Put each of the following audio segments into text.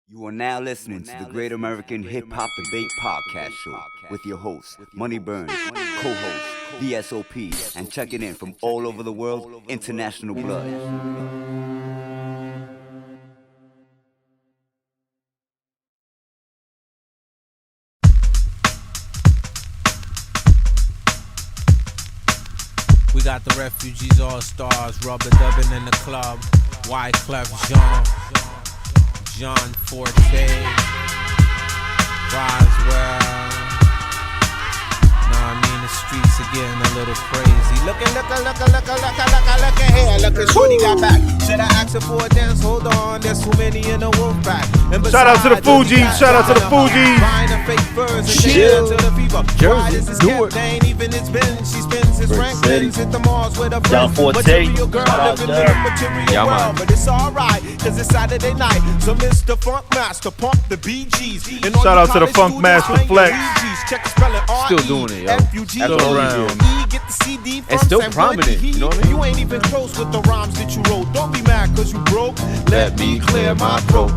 You are now listening to the Great American Hip Hop Debate Podcast Show with your hosts, Money Burns, co-host, VSOP, and checking in from all over the world, International Blood. We got the Refugees All-Stars, Rubber Dubbin in the club, Wyclef Jean, John Forte, Roswell. Nah, I mean the streets are getting a little crazy. Look here. Look at Shorty got back. Should I ask her for a dance? Hold on, there's too many in the wolf pack. Shout out to the Fugees. Shout out to the Fugees. Jersey, do it. Even it's been, she spends his rank hit the malls with a John Forte. Shout out there. Yeah, man. But it's alright, cause it's Saturday night. So Mr. Funk Master, pump the BGs. Shout out to the Funk Master Flex. Still doing it, yo. Still around. And still prominent, you know what I mean? You ain't even close with the rhymes that you wrote. Don't be mad cause you broke. Let me clear my throat.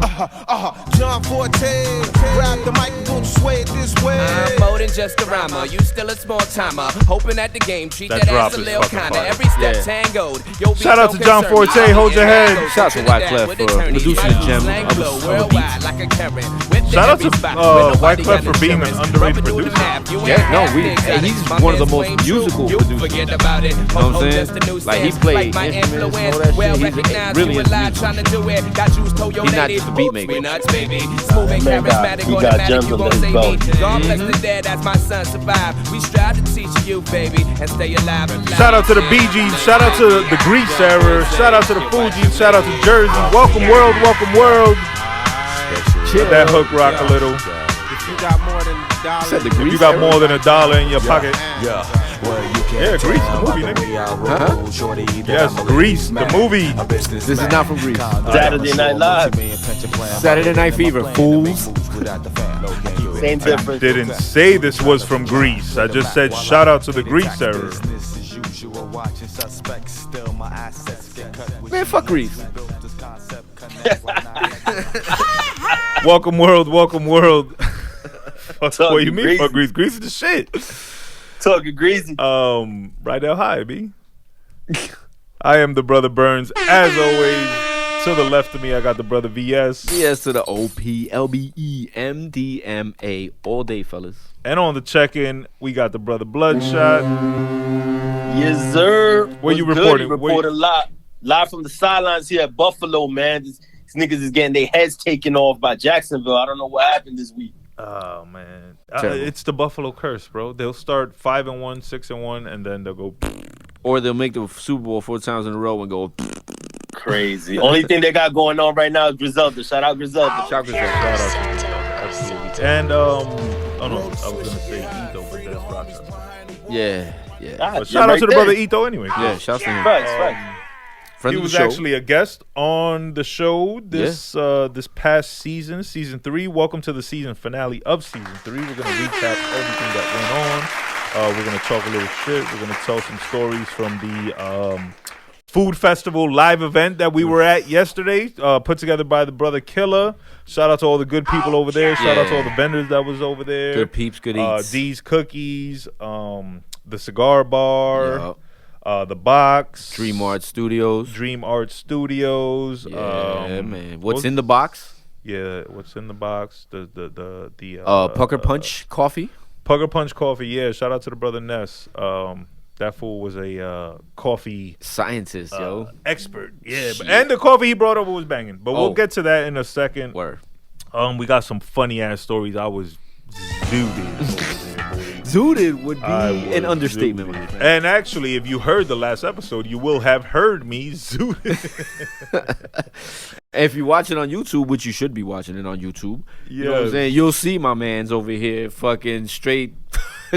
John Forte, grab the mic and don't sway it this way. I'm more than just a rhymer. You still a small timer. Hoping at the game, treat That that drop ass a is little fucking kinda. fire. Every step Yeah. tangoed. Yo, be Shout out so to John concerned. Forte. Hold your head. Shout out to Wyclef for producing the gem of the Worldwide, like a Karen. With the Shout out to heavy spot, where nobody Wyclef got for being an insurance. underrated Rubber doing producer. the math. You Yeah, ain't no, half we- things and out. he's My one of the man's most way true. musical You producers. forget about it. You know what I'm saying? Just a new Like, he stance. played Like my instruments, influence. all that Well shit. He's recognized, really you is alive musical. trying to do it. Got juice, told your He's not lady. just a beat maker. We nuts, baby. Smooth and Man, charismatic, he got automatic, gems you under gon' his say belt. me. God bless the dead as my son survive. We strive to teach you, baby, and stay alive and fly. Shout out to the BGs. Shout out to the Grease era. Shout out to the Fugees. Shout out to Jersey. Welcome world. Welcome world. Let that hook rock a little. If you got more than $1, Said the If Grease you got era. more than $1 in your pocket. Yeah, well, you can't Yeah, Grease, tell the movie, by nigga. way I Huh? roll, shorty, that Yes, I'm a Grease, the businessman. movie. A businessman. This is not from Grease. Saturday Night Live. Saturday Night Fever, fools. Same I difference. didn't say this was from Greece. I just said shout out to the Grease era. Man, fuck Grease. Welcome world. Welcome world. Fuck, Talking what you mean? Grease. Fuck Grease. Grease is the shit. Talking greasy. Rydell High, B. I am the brother Burns. As always, to the left of me, I got the brother VS. Yes to the OPLBEMDMA all day, fellas. And on the check-in, we got the brother Bloodshot. Yes, sir. Where you What's reporting? good? You reporting live from the sidelines here at Buffalo, man. These niggas is getting their heads taken off by Jacksonville. I don't know what happened this week. Oh, man. Terrible. It's the Buffalo curse, bro. They'll start 5-1, 6-1, and then they'll go... Or they'll make the Super Bowl 4 times in a row and go. Crazy. Only thing they got going on right now is Griselda. Shout out Griselda. Shout out. Shout out to you. Absolutely. And, oh no, I was going to say Ito, but that's Rochester. Yeah. Ah, But shout out right to the there. brother Ito anyway. Yeah, shout out to him. Facts. Friend He of the was show. actually a guest on the show this past season 3. Welcome to the season finale of season 3. We're gonna recap everything that went on. We're gonna talk a little shit. We're gonna tell some stories from the food festival live event that we were at yesterday, put together by the brother Killer. Shout out to all the good people over there. Shout out to all the vendors that was over there. Good peeps, good eats. D's Cookies, the Cigar Bar. Yup. The Box, Dream Art Studios. Dream Art Studios. Yeah, man. What's in the box? Yeah, what's in the box? The Pucker Punch Coffee. Pucker Punch Coffee. Yeah, shout out to the brother Ness. That fool was a coffee Scientist, yo. expert. Yeah, Shit. and the coffee he brought over was banging. But Oh. we'll get to that in a second. Word. We got some funny ass stories. I was zooted. Zooted would be I was an understatement. zooted. my friend. And actually, if you heard the last episode, you will have heard me zooted. If you watch it on YouTube, which you should be watching it on YouTube, you know what I'm Yes. saying? You'll see my man's over here fucking straight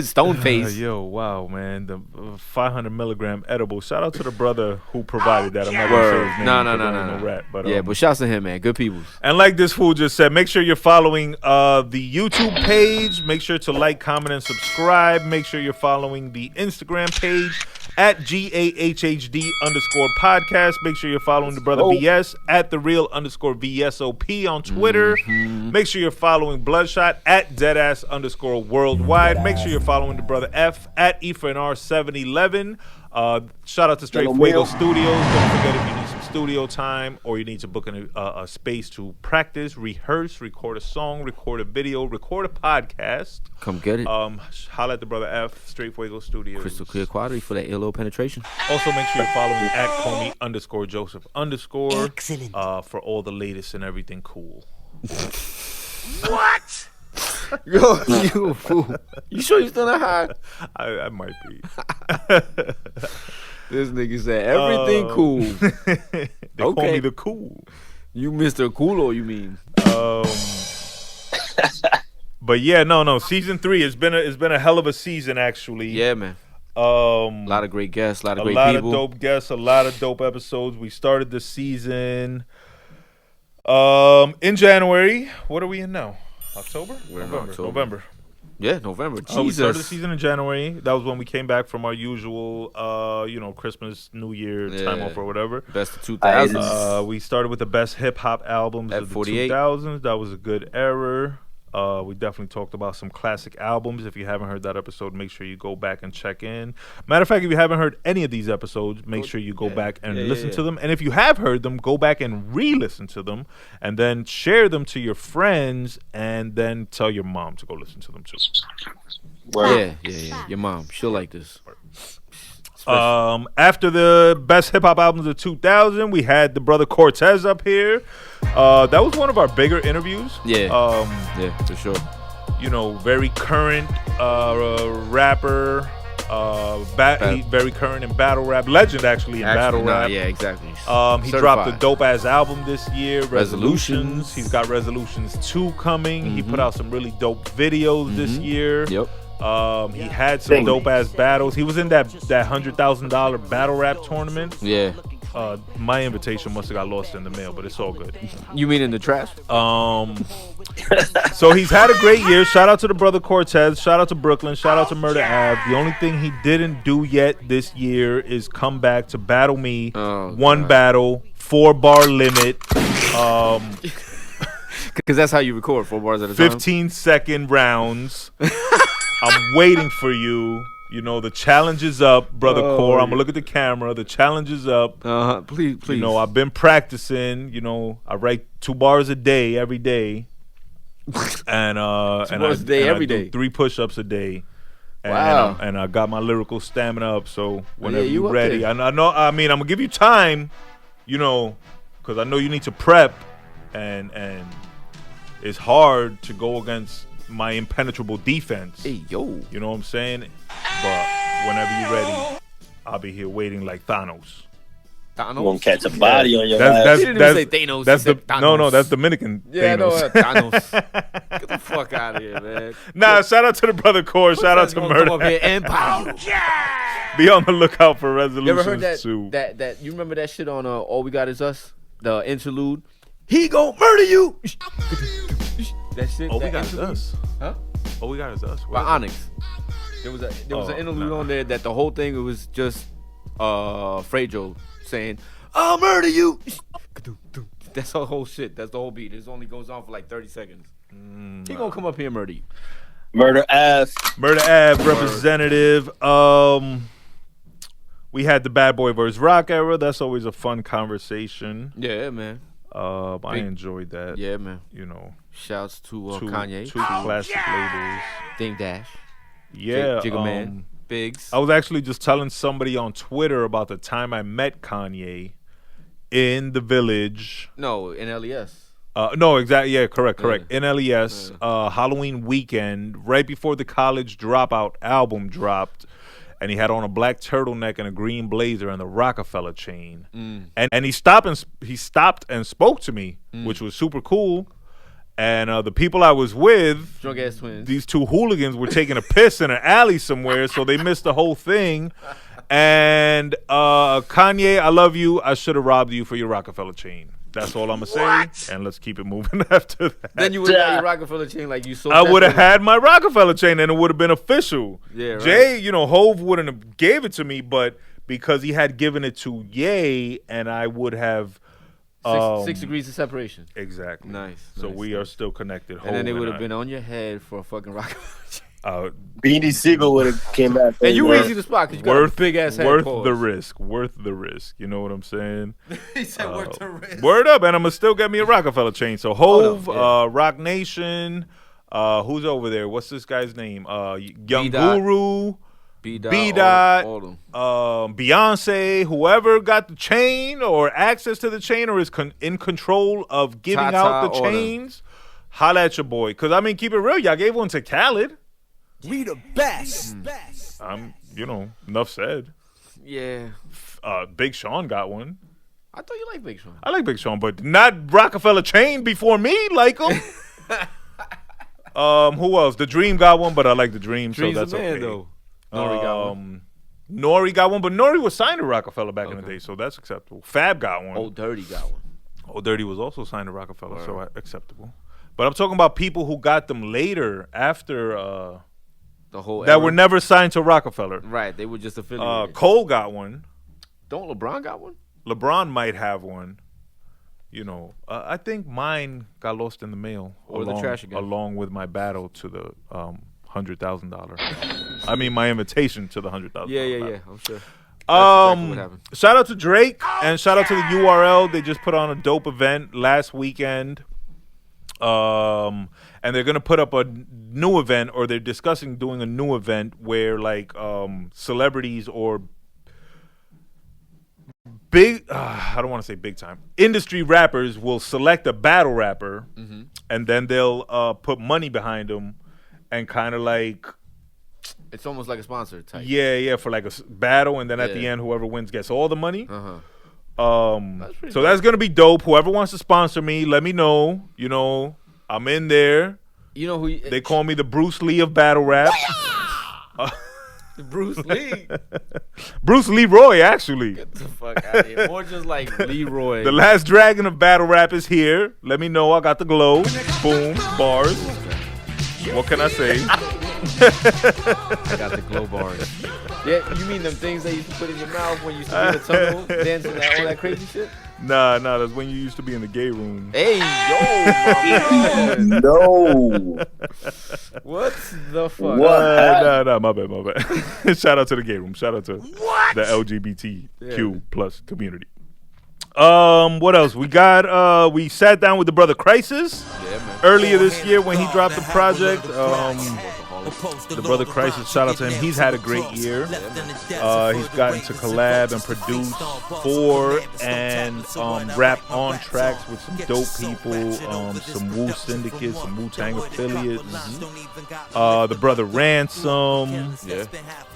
stone face. Yo, wow, man. The 500 milligram edible. Shout out to the brother who provided that. I'm not going to say Word. his name. No, 'cause there ain't no. rap, but, Yeah, but shouts to him, man. Good peoples. and like this fool just said, make sure you're following the YouTube page. Make sure to like, comment, and subscribe. Make sure you're following the Instagram page at GAHHD_podcast. Make sure you're following the brother VS at the real _VSOP on Twitter. Make sure you're following Bloodshot at deadass_worldwide. Make sure you're following the brother F at EFNR711. Shout out to Straight Fuego Studios. Don't forget, if you need some studio time or you need to book a space to practice, rehearse, record a song, record a video, record a podcast, come get it. Holla at the brother F, Straight Fuego Studios. Crystal Clear Quadri for that earlobe penetration. Also, make sure you're following at Comey_Joseph_ for all the latest and everything cool. What? Yo, you fool. You sure you still not high? I might be. This nigga said everything cool. They call me the cool. You Mr. Coolo, you mean? But yeah, no. Season 3 it's been a hell of a season, actually. Yeah, man. A lot of great guests, a lot of great people. A lot of dope guests, a lot of dope episodes. We started the season in January. What are we in now? October? We're in October. November. Yeah, November. Jesus. We started the season in January. That was when we came back from our usual, Christmas, New Year time off or whatever. Best of 2000s. We started with the best hip hop albums of the 2000s. That was a good era. We definitely talked about some classic albums. If you haven't heard that episode, make sure you go back and check in. Matter of fact, if you haven't heard any of these episodes, make sure you go back and listen to them. And if you have heard them, go back and re-listen to them, and then share them to your friends, and then tell your mom to go listen to them too. Yeah. Your mom, she'll like this. After the best hip hop albums of 2000, we had the brother Cortez up here. That was one of our bigger interviews. Yeah, for sure. Very current rapper. Very current in battle rap. Legend, actually, in battle rap. Yeah, exactly. He dropped a dope ass album this year. Resolutions. He's got Resolutions 2 coming. He put out some really dope videos this year. Yep. He had some dope ass battles. He was in that $100,000 battle rap tournament. Yeah. My invitation must have got lost in the mail, but it's all good. You mean in the trash? So he's had a great year. Shout out to the brother Cortez. Shout out to Brooklyn. Shout out to Murder Ave. The only thing he didn't do yet this year is come back to battle me. One battle, 4-bar limit. Because that's how you record 4 bars at a time. 15-second rounds. I'm waiting for you. The challenge is up, brother Core. I'm gonna look at the camera. The challenge is up. Please. I've been practicing. I write 2 bars a day every day, and 2 bars a day every day. 3 push-ups a day. Wow. And I got my lyrical stamina up. So whenever you you're ready, there. I know. I mean, I'm gonna give you time. Because I know you need to prep, and it's hard to go against my impenetrable defense. Hey, yo. You know what I'm saying? But whenever you're ready, I'll be here waiting like Thanos. You won't catch a body on your ass. He didn't even say Thanos. That's he said Thanos. No, that's Dominican. Yeah, Thanos. Thanos. Get the fuck out of here, man. Shout out to the brother Core. Shout out to Murder. Come up here and pow. Be on the lookout for Resolutions. You ever heard that? That you remember that shit on All We Got Is Us? The interlude. He gon' murder you. That shit. All We Got Is Us. Huh? All We Got Is Us. By Onyx. There was an interlude on there that the whole thing, it was just Frejo saying, "I'll murder you." That's the whole shit. That's the whole beat. It only goes on for like 30 seconds. He gonna come up here and murder you. Murder Ave representative. We had the Bad Boy vs. Rock era. That's always a fun conversation. Yeah, man. I enjoyed that. Yeah, man. Shouts to Kanye. Two classic labels. Ding Dash. Yeah. Jigga Man. Biggs. I was actually just telling somebody on Twitter about the time I met Kanye in the Village. No, in LES. No, exactly. Yeah, correct. In LES, Halloween weekend, right before the College Dropout album dropped, and he had on a black turtleneck and a green blazer and the Rockefeller chain. And he stopped and spoke to me, which was super cool. And the people I was with, drunk ass twins, these 2 hooligans were taking a piss in an alley somewhere, so they missed the whole thing. And Kanye, I love you. I should have robbed you for your Rockefeller chain. That's all I'm gonna say, and let's keep it moving after that. Then you would have your Rockefeller chain like you sold. I would have had my Rockefeller chain, and it would have been official. Yeah, right. Jay, Hove wouldn't have gave it to me, but because he had given it to Ye, and I would have 6 degrees of separation. Exactly. Nice. So nice, we nice. are still connected. And then it Hov would have I. been on your head for a fucking Rockefeller chain. Beanie Siegel would have came back. And you easy to spot because you got a big ass head. Worth pause. the risk. Worth the risk. You know what I'm saying? He said worth the risk. Word up, and I'm gonna still get me a Rockefeller chain. So Hove, yeah. Rock Nation, who's over there? What's this guy's name? Young B-Dot. Guru, B-Dot, B-Dot, all them. Beyonce, whoever got the chain or access to the chain or is in control of giving Tata, out the all them. chains, holla at your boy. Cause I mean, keep it real, y'all gave one to Khaled. We the best. Enough said. Yeah. Big Sean got one. I thought you liked Big Sean. I like Big Sean, but not Rockefeller chain before me like him. Who else? The Dream got one, but I like the Dream, Dream's so that's the man, okay. though. Nori got one. Nori got one, but Nori was signed to Rockefeller back in the Okay. day, so that's acceptable. Fab got one. Old Dirty got one. Old Dirty was also signed to Rockefeller, so acceptable. But I'm talking about people who got them later after The whole that era. were never signed to Rockefeller. Right, they were just affiliated. Cole got one. Don't LeBron got one? LeBron might have one. I think mine got lost in the mail Or the trash again. along with my battle to the $100,000. I mean, my invitation to the $100,000. Yeah, I'm sure. That's exactly what happened. Shout out to Drake and shout out to the URL. They just put on a dope event last weekend. And they're gonna put up a new event, or they're discussing doing a new event where like celebrities or big I don't want to say big time industry rappers will select a battle rapper, and then they'll put money behind them and kind of like It's almost like a sponsor type. for like a battle, and then at the Yeah. end whoever wins gets all the money. That's pretty So that's gonna be dope. Whoever wants to sponsor me, let me know. I'm in there. You know who? They call me the Bruce Lee of battle rap. Bruce Lee. Bruce Leroy, actually. Get the fuck out of here. More just like Leroy. The last dragon of battle rap is here. Let me know. I got the glow. Boom. Bars. What can I say? I got the glow bars. Yeah, you mean them things they used to put in your mouth when you used to be in the tunnel, dancing that all that crazy shit? Nah, that's when you used to be in the gay room. Hey, yo, my man. No. What the fuck? Nah, my bad. Shout out to the gay room. Shout out to the LGBTQ plus community. What else? We got we sat down with the brother Crisis earlier this year when he dropped the project. The brother Crisis, shout out to him. He's had a great year. He's gotten to collab and produce for and rap on tracks with some dope people, some Wu Syndicate, some Wu-Tang affiliates. The brother Ransom.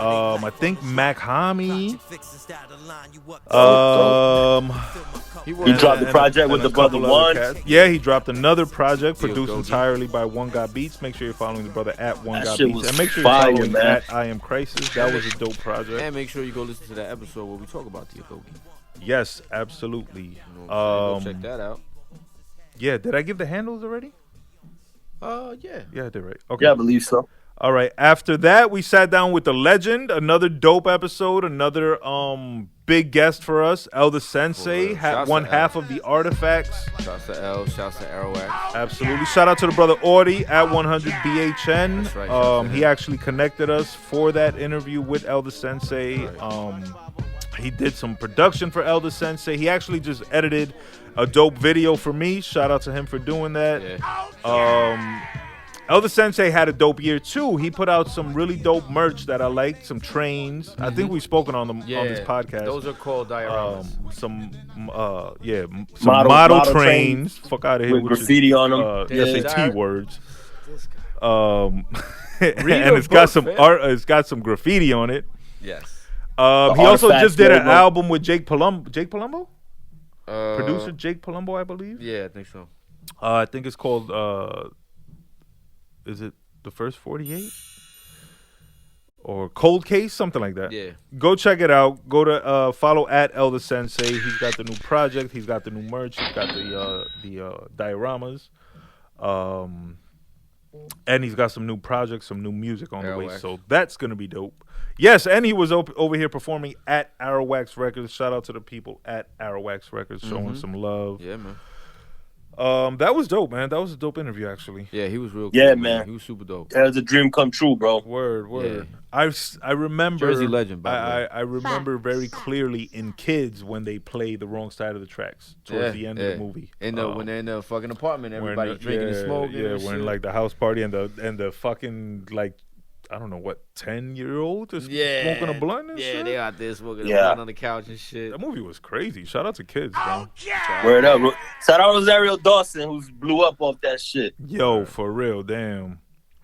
I think Mac Hami. He dropped the project with and the a brother couple other One. cats. Yeah, he dropped another project produced Gogi. entirely by One Got Beats. Make sure you're following the brother at One That Got shit Beats. was And make sure you're fire, following man. at I Am Crisis. That was a dope project. And make sure you go listen to that episode where we talk about the Agogi. Yes, absolutely. You know what I'm saying? Go check that out. Yeah, did I give the handles already? Yeah. Yeah, I did, right? Okay. Yeah, I believe so. All right. After that, we sat down with the legend. Another dope episode. Another big guest for us. Elder Sensei real. had Shouts one to half of the Artifacts. Shouts to L, shouts to Aroax. Absolutely. Shout out to the brother Audie at 100 BHN. That's right, shout out to He him. actually connected us for that interview with Elder Sensei. He did some production for Elder Sensei. He actually just edited a dope video for me. Shout out to him for doing that. Yeah. Elder Sensei had a dope year too. He put out some really dope merch that I liked, some trains. I think we've spoken on them on this podcast. Those are called dioramas. Some Model trains. trains Fuck out of here with with graffiti your, on them. Yeah. SAT words. This guy. And a it's got book, some fam. art. It's got some graffiti on it. Yes. He also Artifacts just did an logo. album with Jake Palumbo. Jake Palumbo, Uh, producer Jake Palumbo, I believe. Yeah, I think so. I think it's called. Is it the first 48? or Cold Case, something like that. Yeah. Go check it out. Go to follow at Elder Sensei. He's got the new project. He's got the new merch. He's got the dioramas. And he's got some new projects, some new music on the way. Airwax. So that's gonna be dope. Yes, and he was over here performing at Airwax Records. Shout out to the people at Airwax Records showing some love. Yeah, man. That was dope, man. That was a dope interview, actually. Yeah, he was real. Yeah, cool, man. He was super dope. That was a dream come true, bro. Word. I remember Jersey legend, by the way. I remember very clearly in Kids when they play the wrong side of the tracks towards the end of the movie. When they're in the fucking apartment, everybody's drinking and smoking. Yeah, and when shit. like the house party and the fucking like I don't know what 10-year-old is smoking a blunt and shit. they out there smoking a Yeah. blunt on the couch and shit. That movie was crazy. Shout out to Kids, bro. Word up. Shout out to Rosario Dawson, who blew up off that shit. Yo, for real, damn.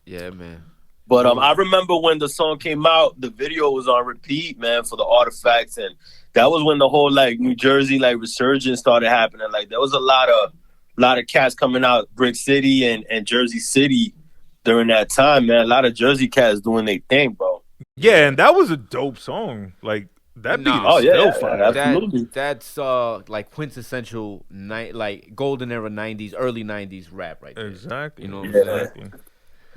Yeah, man. But I remember when the song came out, the video was on repeat, man, for the Artifacts, and that was when the whole like New Jersey like resurgence started happening. Like there was a lot of cats coming out, Brick City and Jersey City during that time, man. A lot of Jersey cats doing their thing, bro. Yeah, and that was a dope song. Like that beat Nah. is Oh, yeah, still yeah, fire. Absolutely. That's like quintessential like golden era 90s, early 90s rap right there. Exactly. You know what I'm exactly.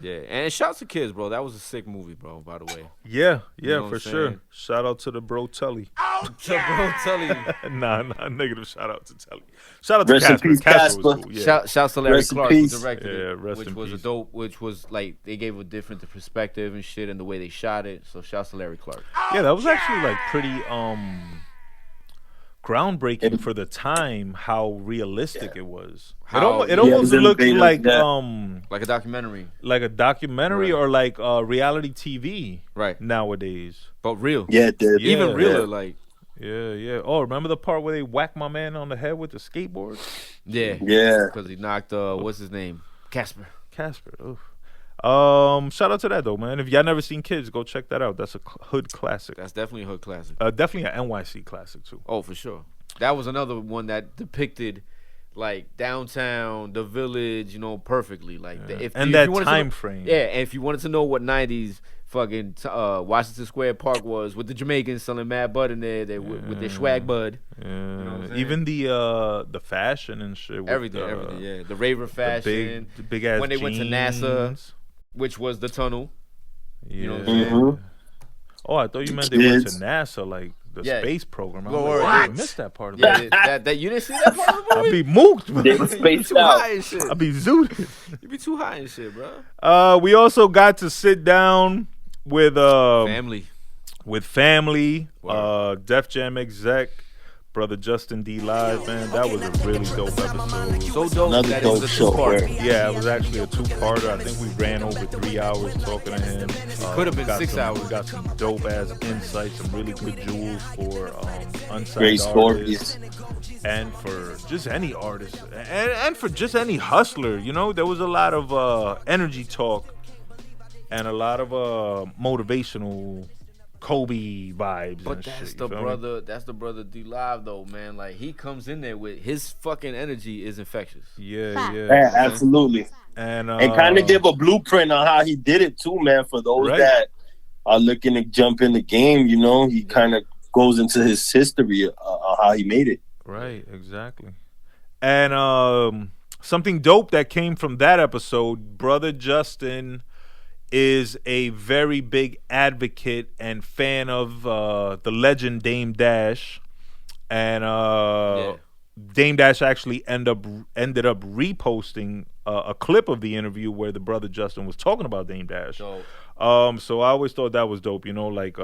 Yeah, and shouts to Kids, bro. That was a sick movie, bro, by the way. Yeah, know what for I'm sure. saying? Shout out to the bro Telly. So, bro, tell you. nah, negative shout out to Telly. Shout out to Rest in Casper. peace, Casper was Casper. cool. Yeah. Shouts to Larry Rest in Clark, who peace. directed Yeah, it, rest which in was a peace. dope, which was like they gave a different perspective and shit and the way they shot it. So shouts to Larry Clark. Yeah, that was actually like pretty groundbreaking for the time. How realistic it was. How- it Yeah, almost it was looked innovative, like yeah. Like a documentary, like a documentary Right. or like reality TV right? nowadays. But real, Yeah, it did. Yeah. even realer. Yeah. Like, Yeah. Oh, remember the part where they whacked my man on the head with the skateboard? yeah, Yeah. because he knocked what's his name, Casper. Casper. Oof. Shout out to that though, man. If y'all never seen Kids, go check that out. That's a hood classic. That's definitely a hood classic. Definitely an NYC classic too. Oh, for sure. That was another one that depicted like downtown, the village, you know, perfectly. Like And if that you wanted to time know- frame. Yeah, and if you wanted to know what '90s fucking Washington Square Park was, with the Jamaicans selling mad bud in there, with their swag bud, Yeah. what I'm saying? Even the fashion and shit. with everything, the, everything. Yeah, the raver fashion. the big ass when they went to NASA, jeans. which was the tunnel. Yeah. You know what I'm saying? Mhm. Oh, I thought you meant they went to Kids. NASA, like the Yeah. space program. I Go was word. like, I missed that part of Yeah, it. that you didn't see that part of the I movie. be mooked, man. They were You be spaced too out. high and shit. I be zooted. You be too high and shit, bro. We also got to sit down with Family. family, Word. Def Jam exec, brother Justin D Live, man. That was a really dope episode. So dope Another that dope it was a show, two-part. word. Yeah, it was actually a two-parter. I think we ran over 3 hours talking to him. could have been got 6 some- hours. We got some dope-ass insights, some really good jewels for unsigned Great artists. stories. And for just any artist, and for just any hustler, you know, there was a lot of energy talk and a lot of motivational Kobe vibes. But and that's shit, the you feel me? brother. That's the brother D Live though, man. Like he comes in there with his fucking energy is infectious. Yeah. Yeah, absolutely. And Kind of give a blueprint on how he did it too, man. For those Right. that are looking to jump in the game, you know, he kind of goes into his history of how he made it. Right, exactly. And something dope that came from that episode, brother Justin is a very big advocate and fan of the legend Dame Dash. And Dame Dash actually ended up reposting a clip of the interview where the brother Justin was talking about Dame Dash. Dope. So I always thought that was dope, you know, like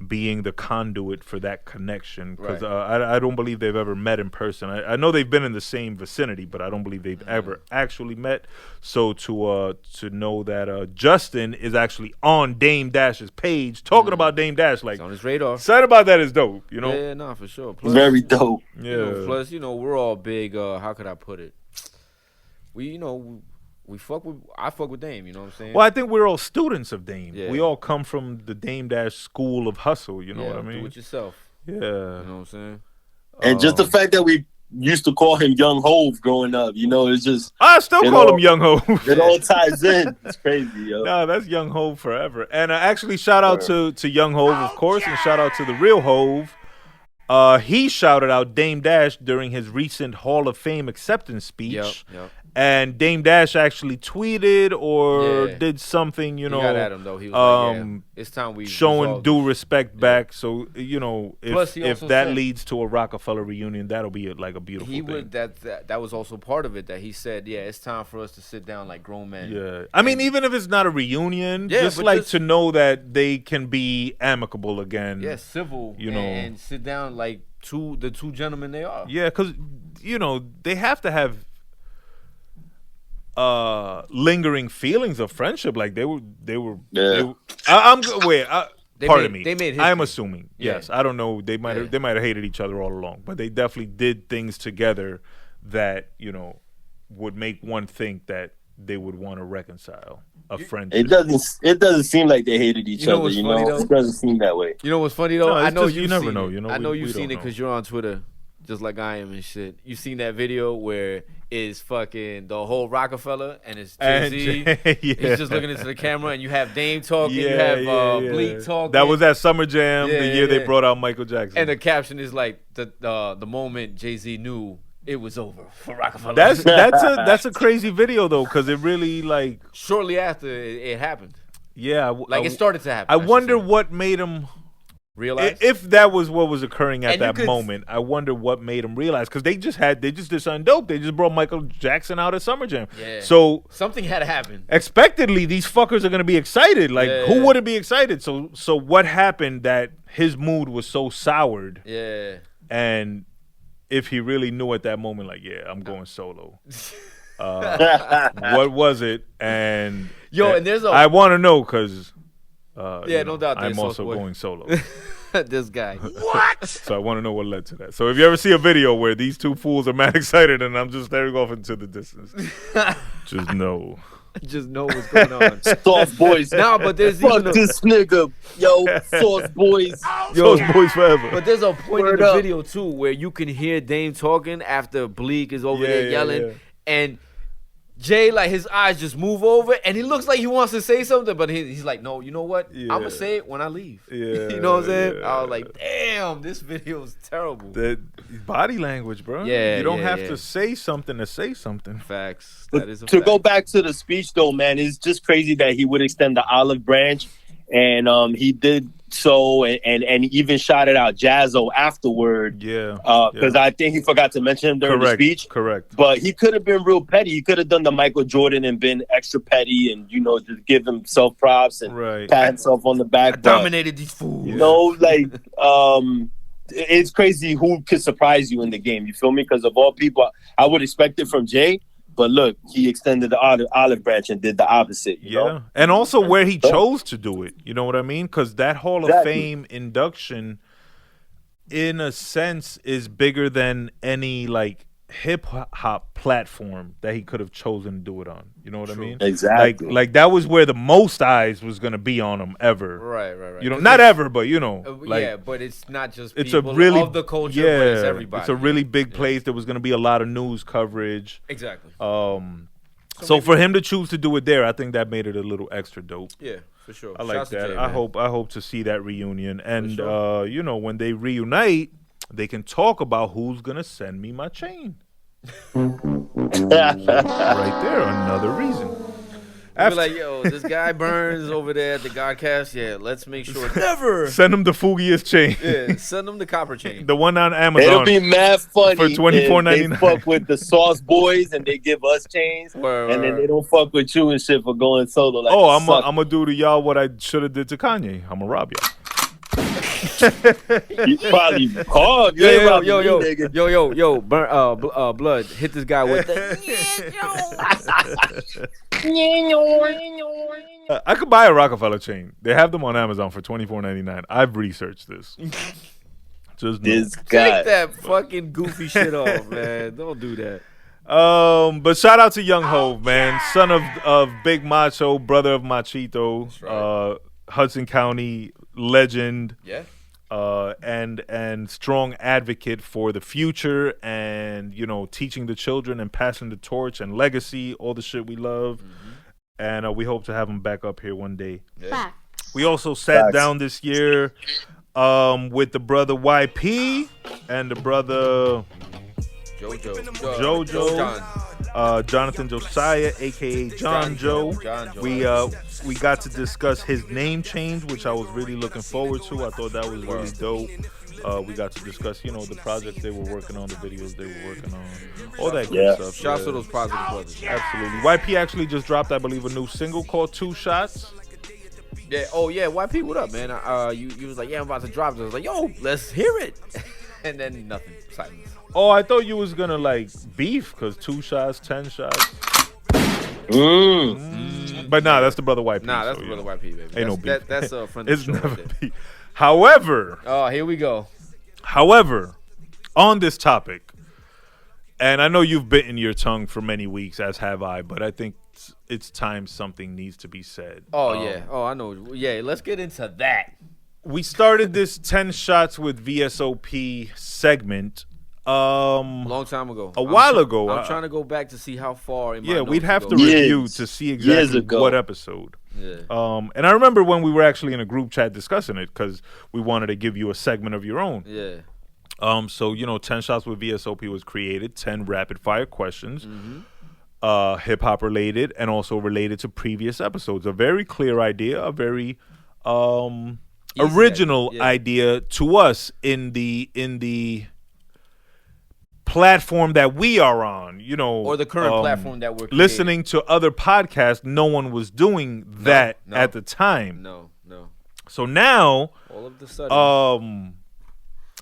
being the conduit for that connection, because Right. I don't believe they've ever met in person. I know they've been in the same vicinity, but I don't believe they've ever actually met. So to know that Justin is actually on Dame Dash's page talking about Dame Dash, like It's on his radar. excited about that is dope, you know. Yeah, no, for sure. Plus, Very dope. Yeah. you know, plus, you know, we're all big. How could I put it? We fuck with. I fuck with Dame. You know what I'm saying? Well, I think we're all students of Dame. Yeah. We all come from the Dame Dash school of hustle. You know yeah, what I do mean? it yourself. Yeah. You know what I'm saying? And just the fact that we used to call him Young Hove growing up. You know, it's just I still call him Young Hove. It all ties in. It's crazy, yo. No, that's Young Hove forever. And actually, shout out to Young Hove, of course, and shout out to the real Hove. He shouted out Dame Dash during his recent Hall of Fame acceptance speech. Yep. And Dame Dash actually tweeted or did something, you know. He got at him, though. He was like, it's time we showing due respect back. So, you know, Plus, if that leads to a Rockefeller reunion, that'll be like a beautiful thing. That was also part of it, that he said, it's time for us to sit down like grown men. Yeah. I mean, even if it's not a reunion, just to know that they can be amicable again. Yeah, civil, you know, and sit down like the two gentlemen they are. Yeah, because, you know, they have to have lingering feelings of friendship. Like they were pardon me. They made history. I'm assuming. Yes. I don't know. They might have hated each other all along, but they definitely did things together that, you know, would make one think that they would want to reconcile a friendship. It doesn't seem like they hated each other, you know. It doesn't seem that way. You know what's funny though? No, I know you never know. You know, I know you've seen it because you're on Twitter, just like I am and shit. You seen that video where it's fucking the whole Rockefeller and it's Jay-Z. He's just looking into the camera, and you have Dame talking, you have Bleak talking. That was at Summer Jam, the year they brought out Michael Jackson. And the caption is like the moment Jay-Z knew it was over for Rockefeller. That's a crazy video though, because it really like shortly after it happened. Yeah, it started to happen. I wonder what made him realize, if that was what was occurring at that moment. I wonder what made him realize, because they just did something dope. They just brought Michael Jackson out at Summer Jam. Yeah. So something had to happen. Expectedly, these fuckers are gonna be excited. Like, who wouldn't be excited? So what happened that his mood was so soured? Yeah. And if he really knew at that moment, like, I'm going solo. What was it? And I want to know, because no doubt. I'm also going solo. This guy. What? So I want to know what led to that. So if you ever see a video where these two fools are mad excited and I'm just staring off into the distance, just know. Just know what's going on. Soft boys. Nah, but there's fuck this nigga. Yo, Sauce Boys. Sauce Boys forever. But there's a point in the video too where you can hear Dame talking after Bleak is over there yelling, and Jay, like, his eyes just move over, and he looks like he wants to say something, but he's like, no, you know what? I'm gonna say it when I leave. You know what I'm saying? I was like, damn, this video is terrible. The body language, bro. You don't have to say something to say something. Facts. That is a fact. Go back to the speech though, man, it's just crazy that he would extend the olive branch, and he did so, and even shouted out Jazzo afterward. Because I think he forgot to mention him during the speech. Correct. But he could have been real petty. He could have done the Michael Jordan and been extra petty, and just give himself props and pat himself on the back. I dominated these fools. You know, like it's crazy who could surprise you in the game. You feel me? Because of all people, I would expect it from Jay. But look, he extended the olive branch and did the opposite. You know? And also where he chose to do it. You know what I mean? Because that Hall of Fame induction, in a sense, is bigger than any like hip hop platform that he could have chosen to do it on. You know what I mean? Exactly. Like that was where the most eyes was gonna be on him ever. Right. You know, not ever, but you know, but it's not just it's people a really of the culture, but it's everybody. It's a really big place. There was gonna be a lot of news coverage. Exactly. So for him to choose to do it there, I think that made it a little extra dope. Yeah, for sure. I like Shouts that. Jay, I hope to see that reunion, and when they reunite, they can talk about who's gonna send me my chain. Right there, another reason. Be like, yo, this guy Burns over there at the Godcast. Yeah, let's make sure never send him the Fugiest chain. Yeah, send him the copper chain. The one on Amazon. It'll be mad funny for $24.99. They fuck with the Sauce Boys and they give us chains, and then they don't fuck with you and shit for going solo. Like, I'm gonna do to y'all what I should have did to Kanye. I'm gonna rob y'all. You probably hard. Yo, Blood, hit this guy with the. I could buy a Rockefeller chain. They have them on Amazon for $24.99. I've researched this. Just take that fucking goofy shit off, man. Don't do that. But shout out to Young Hove, man, son of Big Macho, brother of Machito, Hudson County legend. Yeah. and strong advocate for the future, and teaching the children and passing the torch and legacy, all the shit we love. And we hope to have him back up here one day. Facts. We also sat down this year with the brother YP and the brother Jojo. Jonathan Josiah, aka John Joe. We got to discuss his name change, which I was really looking forward to. I thought that was really dope. We got to discuss, the projects they were working on, the videos they were working on, all that good stuff. Shouts to those positive brothers. Absolutely. YP actually just dropped, I believe, a new single called 2 Shots. Yeah. Oh yeah. YP, what up, man? You was like, yeah, I'm about to drop this. I was like, yo, let's hear it. And then nothing. Silence. Oh, I thought you was gonna beef because 2 shots, 10 shots. But nah, that's the brother YP. Nah, that's the brother YP, baby. Ain't no beef. That's a friend. It's never beef. However. Oh, here we go. However, on this topic, and I know you've bitten your tongue for many weeks, as have I, but I think it's time something needs to be said. Oh yeah. Oh, I know. Yeah, let's get into that. We started this 10 shots with VSOP segment. Long time ago. A while ago. I'm trying to go back to see how far. Yeah, we'd have to review to see exactly what episode. Yeah. And I remember when we were actually in a group chat discussing it because we wanted to give you a segment of your own. Yeah. So 10 shots with VSOP was created. 10 rapid fire questions, hip hop related, and also related to previous episodes. A very clear idea. A very original idea to us in the platform that we are on, or the current platform that we're listening to other podcasts. No one was doing that at the time. No. So now, all of the sudden,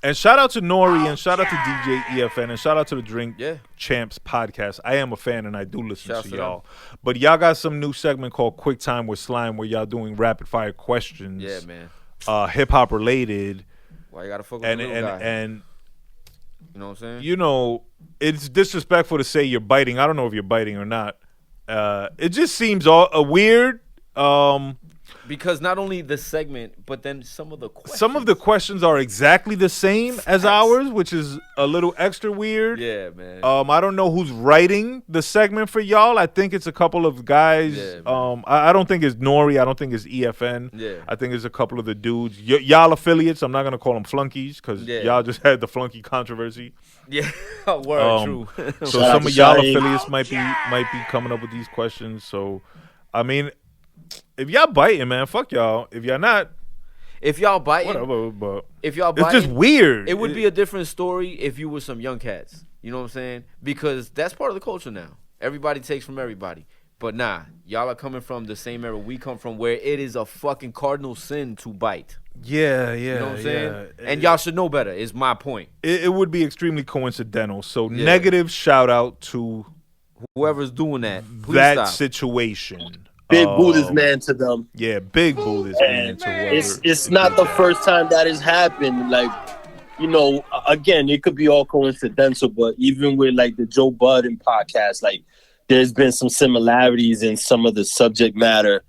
and shout out to Nori and shout out to DJ EFN and shout out to the Drink Champs podcast. I am a fan and I do listen to y'all. But y'all got some new segment called Quick Time with Slime where y'all doing rapid fire questions. Yeah, man. Hip hop related. Why you gotta fuck with the little guy? And you know what I'm saying? It's disrespectful to say you're biting. I don't know if you're biting or not. It just seems weird. Because not only the segment, but then some of the questions. Some of the questions are exactly the same as ours, which is a little extra weird. Yeah, man. I don't know who's writing the segment for y'all. I think it's a couple of guys. Yeah, I don't think it's Nori. I don't think it's EFN. Yeah. I think it's a couple of the dudes. Y'all affiliates. I'm not gonna call them flunkies because y'all just had the flunky controversy. Yeah, word, true. So some of y'all affiliates might be coming up with these questions. So, I mean, if y'all biting, man, fuck y'all. If y'all not, if y'all biting, whatever. But if y'all biting, it's just weird. It would be a different story if you were some young cats. You know what I'm saying? Because that's part of the culture now. Everybody takes from everybody. But nah, y'all are coming from the same era we come from, where it is a fucking cardinal sin to bite. Yeah. You know what I'm saying? And y'all should know better. Is my point. It would be extremely coincidental. So negative shout out to whoever's doing that. That stop. Situation. Big Buddha's man to them. Yeah, big Buddha's man to whoever. It's not the first time that has happened. Like, again, it could be all coincidental, but even with like the Joe Budden podcast, like there's been some similarities in some of the subject matter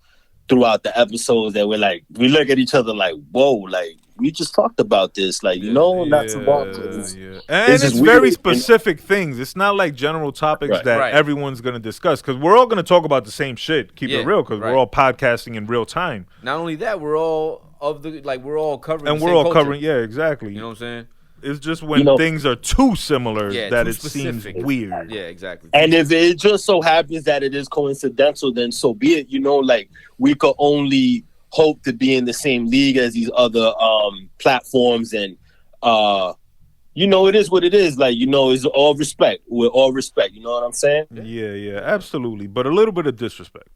throughout the episodes that we look at each other like, whoa, like we just talked about this, like, not too long. And it's very specific things. It's not like general topics that everyone's going to discuss because we're all going to talk about the same shit. Keep it real because we're all podcasting in real time. Not only that, we're all we're all covering and the we're same all culture. covering, exactly. You know what I'm saying? It's just when things are too similar that it seems weird. Yeah, exactly. And if it just so happens that it is coincidental, then so be it. Like we could only hope to be in the same league as these other platforms, and it is what it is. Like, it's all respect. With all respect, you know what I'm saying? Yeah, absolutely. But a little bit of disrespect.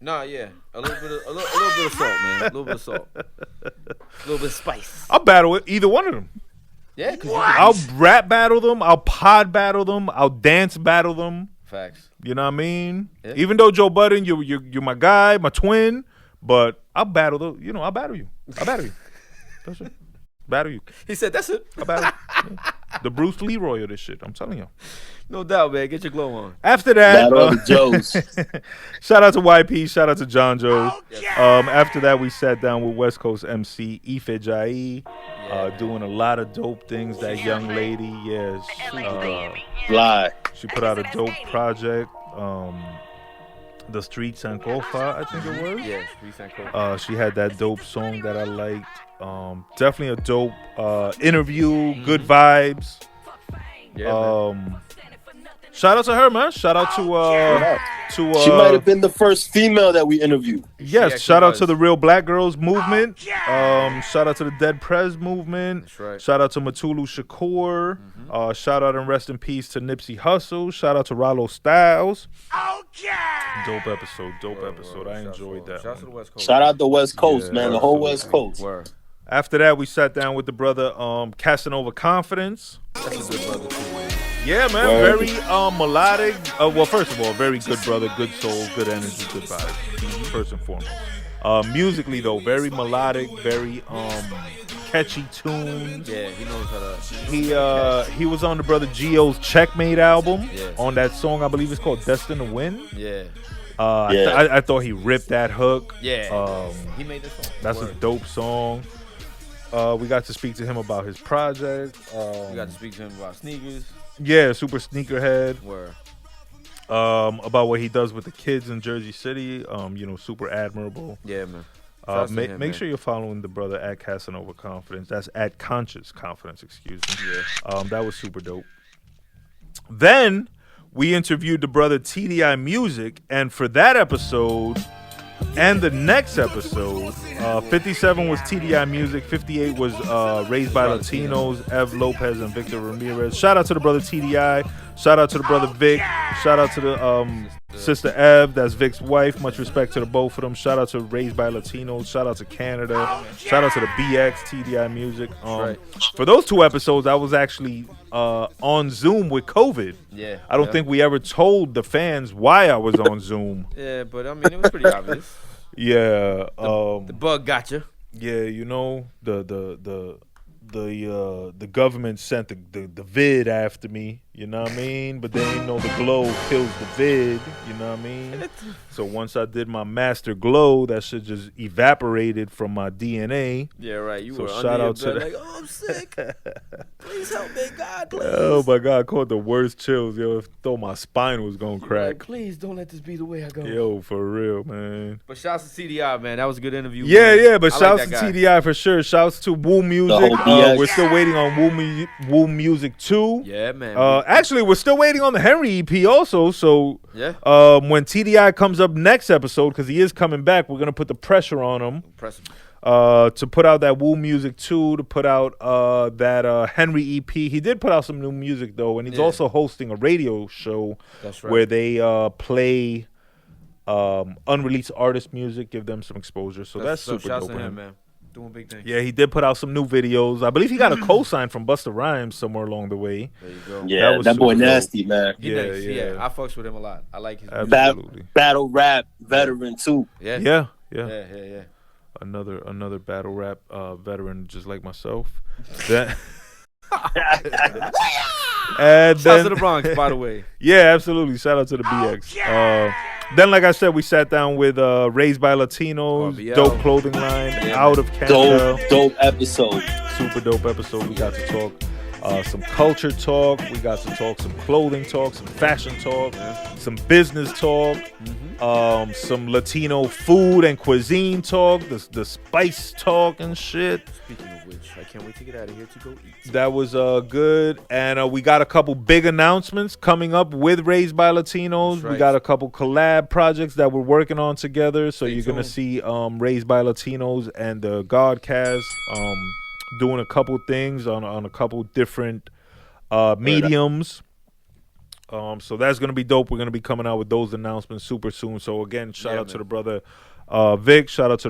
Nah, yeah, a little bit of salt, man. A little bit of salt, a little bit of spice. I'll battle either one of them. Yeah, I'll rap battle them. I'll pod battle them. I'll dance battle them. Facts. You know what I mean? Yeah. Even though Joe Budden, you're my guy, my twin, but I'll battle I'll battle you. I'll battle you. That's it. Battle you. He said, "That's it." I'll battle you. Yeah. the Bruce Leroy of this shit. I'm telling you. No doubt, man. Get your glow on. After that, Battle of the Joes. shout out to YP, shout out to John Joe. After that, we sat down with West Coast MC Ife Jai, doing a lot of dope things. That young lady, yes, Fly. she put out a dope project. The Street Sankofa, I think it was. Yeah, Street Sankofa. She had that dope song that I liked. Definitely a dope interview, good vibes. Yeah, man. Shout out to her, man. Shout out to She might have been the first female that we interviewed. yes. Shout out to the Real Black Girls movement. Shout out to the Dead Prez movement. That's right. Shout out to Matulu Shakur. Shout out and rest in peace to Nipsey Hussle. Shout out to Rollo Styles. Dope episode. I enjoyed that Shout out to the one. West Coast. Shout out the West Coast, Yeah, man. The whole West Coast. Word. After that, we sat down with the brother Casanova Confidence. That's a good brother, too. Yeah, man, Word. very melodic. Well, first of all, very good brother, good soul, good energy, good vibes. First and foremost. Musically though, very melodic, very catchy tunes. Yeah, he knows how to. He was on the brother Gio's Checkmate album. Yeah. On that song, I believe it's called Destined to Win. Yeah. Yeah. I thought he ripped that hook. Yeah. He made this song. That's a Word. dope song. We got to speak to him about his project. We got to speak to him about sneakers. Yeah, super sneakerhead. Word. About what he does with the kids in Jersey City. Super admirable. Yeah, man. Shouts to him, Make man. sure you're following the brother at Casanova Confidence. That's at Conscious Confidence, excuse me. Yeah. That was super dope. Then we interviewed the brother TDI Music, and for that episode and the next episode, 57 was TDI Music, 58 was Raised by Latinos, Ev Lopez and Victor Ramirez. Shout out to the brother TDI. Shout out to the brother Vic. Shout out to the sister Ev, that's Vic's wife. Much respect to the both of them. Shout out to Raised by Latinos. Shout out to Canada. Shout out to the BX, TDI Music. Right. For those two episodes, I was actually on Zoom with COVID. Yeah. I don't think we ever told the fans why I was on Zoom. Yeah, but I mean, it was pretty obvious. Yeah. The bug got you. Yeah, the government sent the vid after me, you know what I mean? But they didn't know the glow kills the vid, you know what I mean? So once I did my master glow, that shit just evaporated from my DNA. Yeah, right. You So were shout under your out to bed that. like, oh, I'm sick. Please help me, God, please. Oh my God, I caught the worst chills, yo. I thought my spine was gonna Like, crack. please don't let this be the way I go. Yo, for real, man. But shouts to CDI, man. That was a good interview. Yeah, man. yeah, but I shouts like to that guy. TDI for sure. Shouts to Woo Music. whole BX. We're still waiting on Woo Music 2. Yeah, man. Actually, we're still waiting on the Henry EP also. So Yeah. when TDI comes up next episode, because he is coming back, we're going to put the pressure on him Impressive. to put out that Woo Music 2, to put out that Henry EP. He did put out some new music, though, and he's Yeah. also hosting a radio show That's right. where they play unreleased artist music, give them some exposure. So that's super shouts dope. to of him, him. man. Doing big things. Yeah, he did put out some new videos. I believe he got a cosign from Busta Rhymes somewhere along the way. There you go. Yeah, was that boy super dope. nasty, man. He Yeah, nice. yeah. I fucks with him a lot. I like his music. Absolutely. Battle rap veteran too. Yeah. Yeah. Yeah. Another battle rap veteran just like myself. That and Shouts to the then, Bronx, by the way. yeah, absolutely. Shout out to the BX. Then, like I said, we sat down with Raised by Latinos, RBL. dope clothing line, Yeah, out of Canada. Dope episode. Super dope episode. We got to talk some culture talk. We got to talk some clothing talk, some fashion talk, some business talk, some Latino food and cuisine talk, the spice talk and shit. Speaking of which, I can't wait to get out of here to go eat. That was good. And we got a couple big announcements coming up with Raised by Latinos. That's right. We got a couple collab projects that we're working on together. So Stay you're going to tuned. see Raised by Latinos and the Godcast doing a couple things on a couple different mediums. So that's going to be dope. We're going to be coming out with those announcements super soon. So again, shout out to man. the brother Vic, shout out to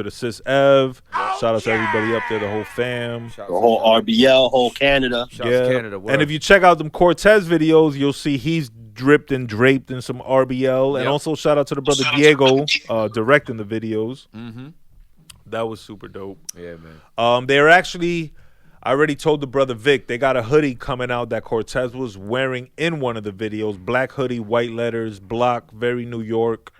the sis Ev, shout out to everybody up there, the whole fam. Shouts The whole RBL, whole Canada. Shouts to Canada. Word. And if you check out them Cortez videos, you'll see he's dripped and draped in some RBL. And Yep. also shout out to the brother Diego directing the videos. Mm-hmm. That was super dope. Yeah, man. They're actually I already told the brother Vic they got a hoodie coming out that Cortez was wearing in one of the videos. Black hoodie, white letters, block, very New York,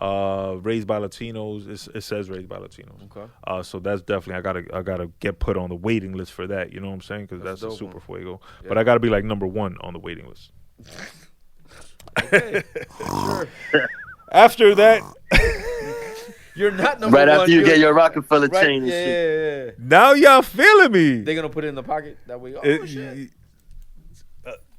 raised by Latinos. It says raised by Latinos. Okay. So that's definitely I gotta get put on the waiting list for that. You know what I'm saying? Because that's a dope, super man. fuego. Yeah. But I gotta be like number 1 on the waiting list. Okay. Sure. After that, You're not number Right one. after you get your Rockefeller right, chain and yeah, shit. yeah. now y'all feeling me. They're gonna put it in the pocket that way. Oh shit.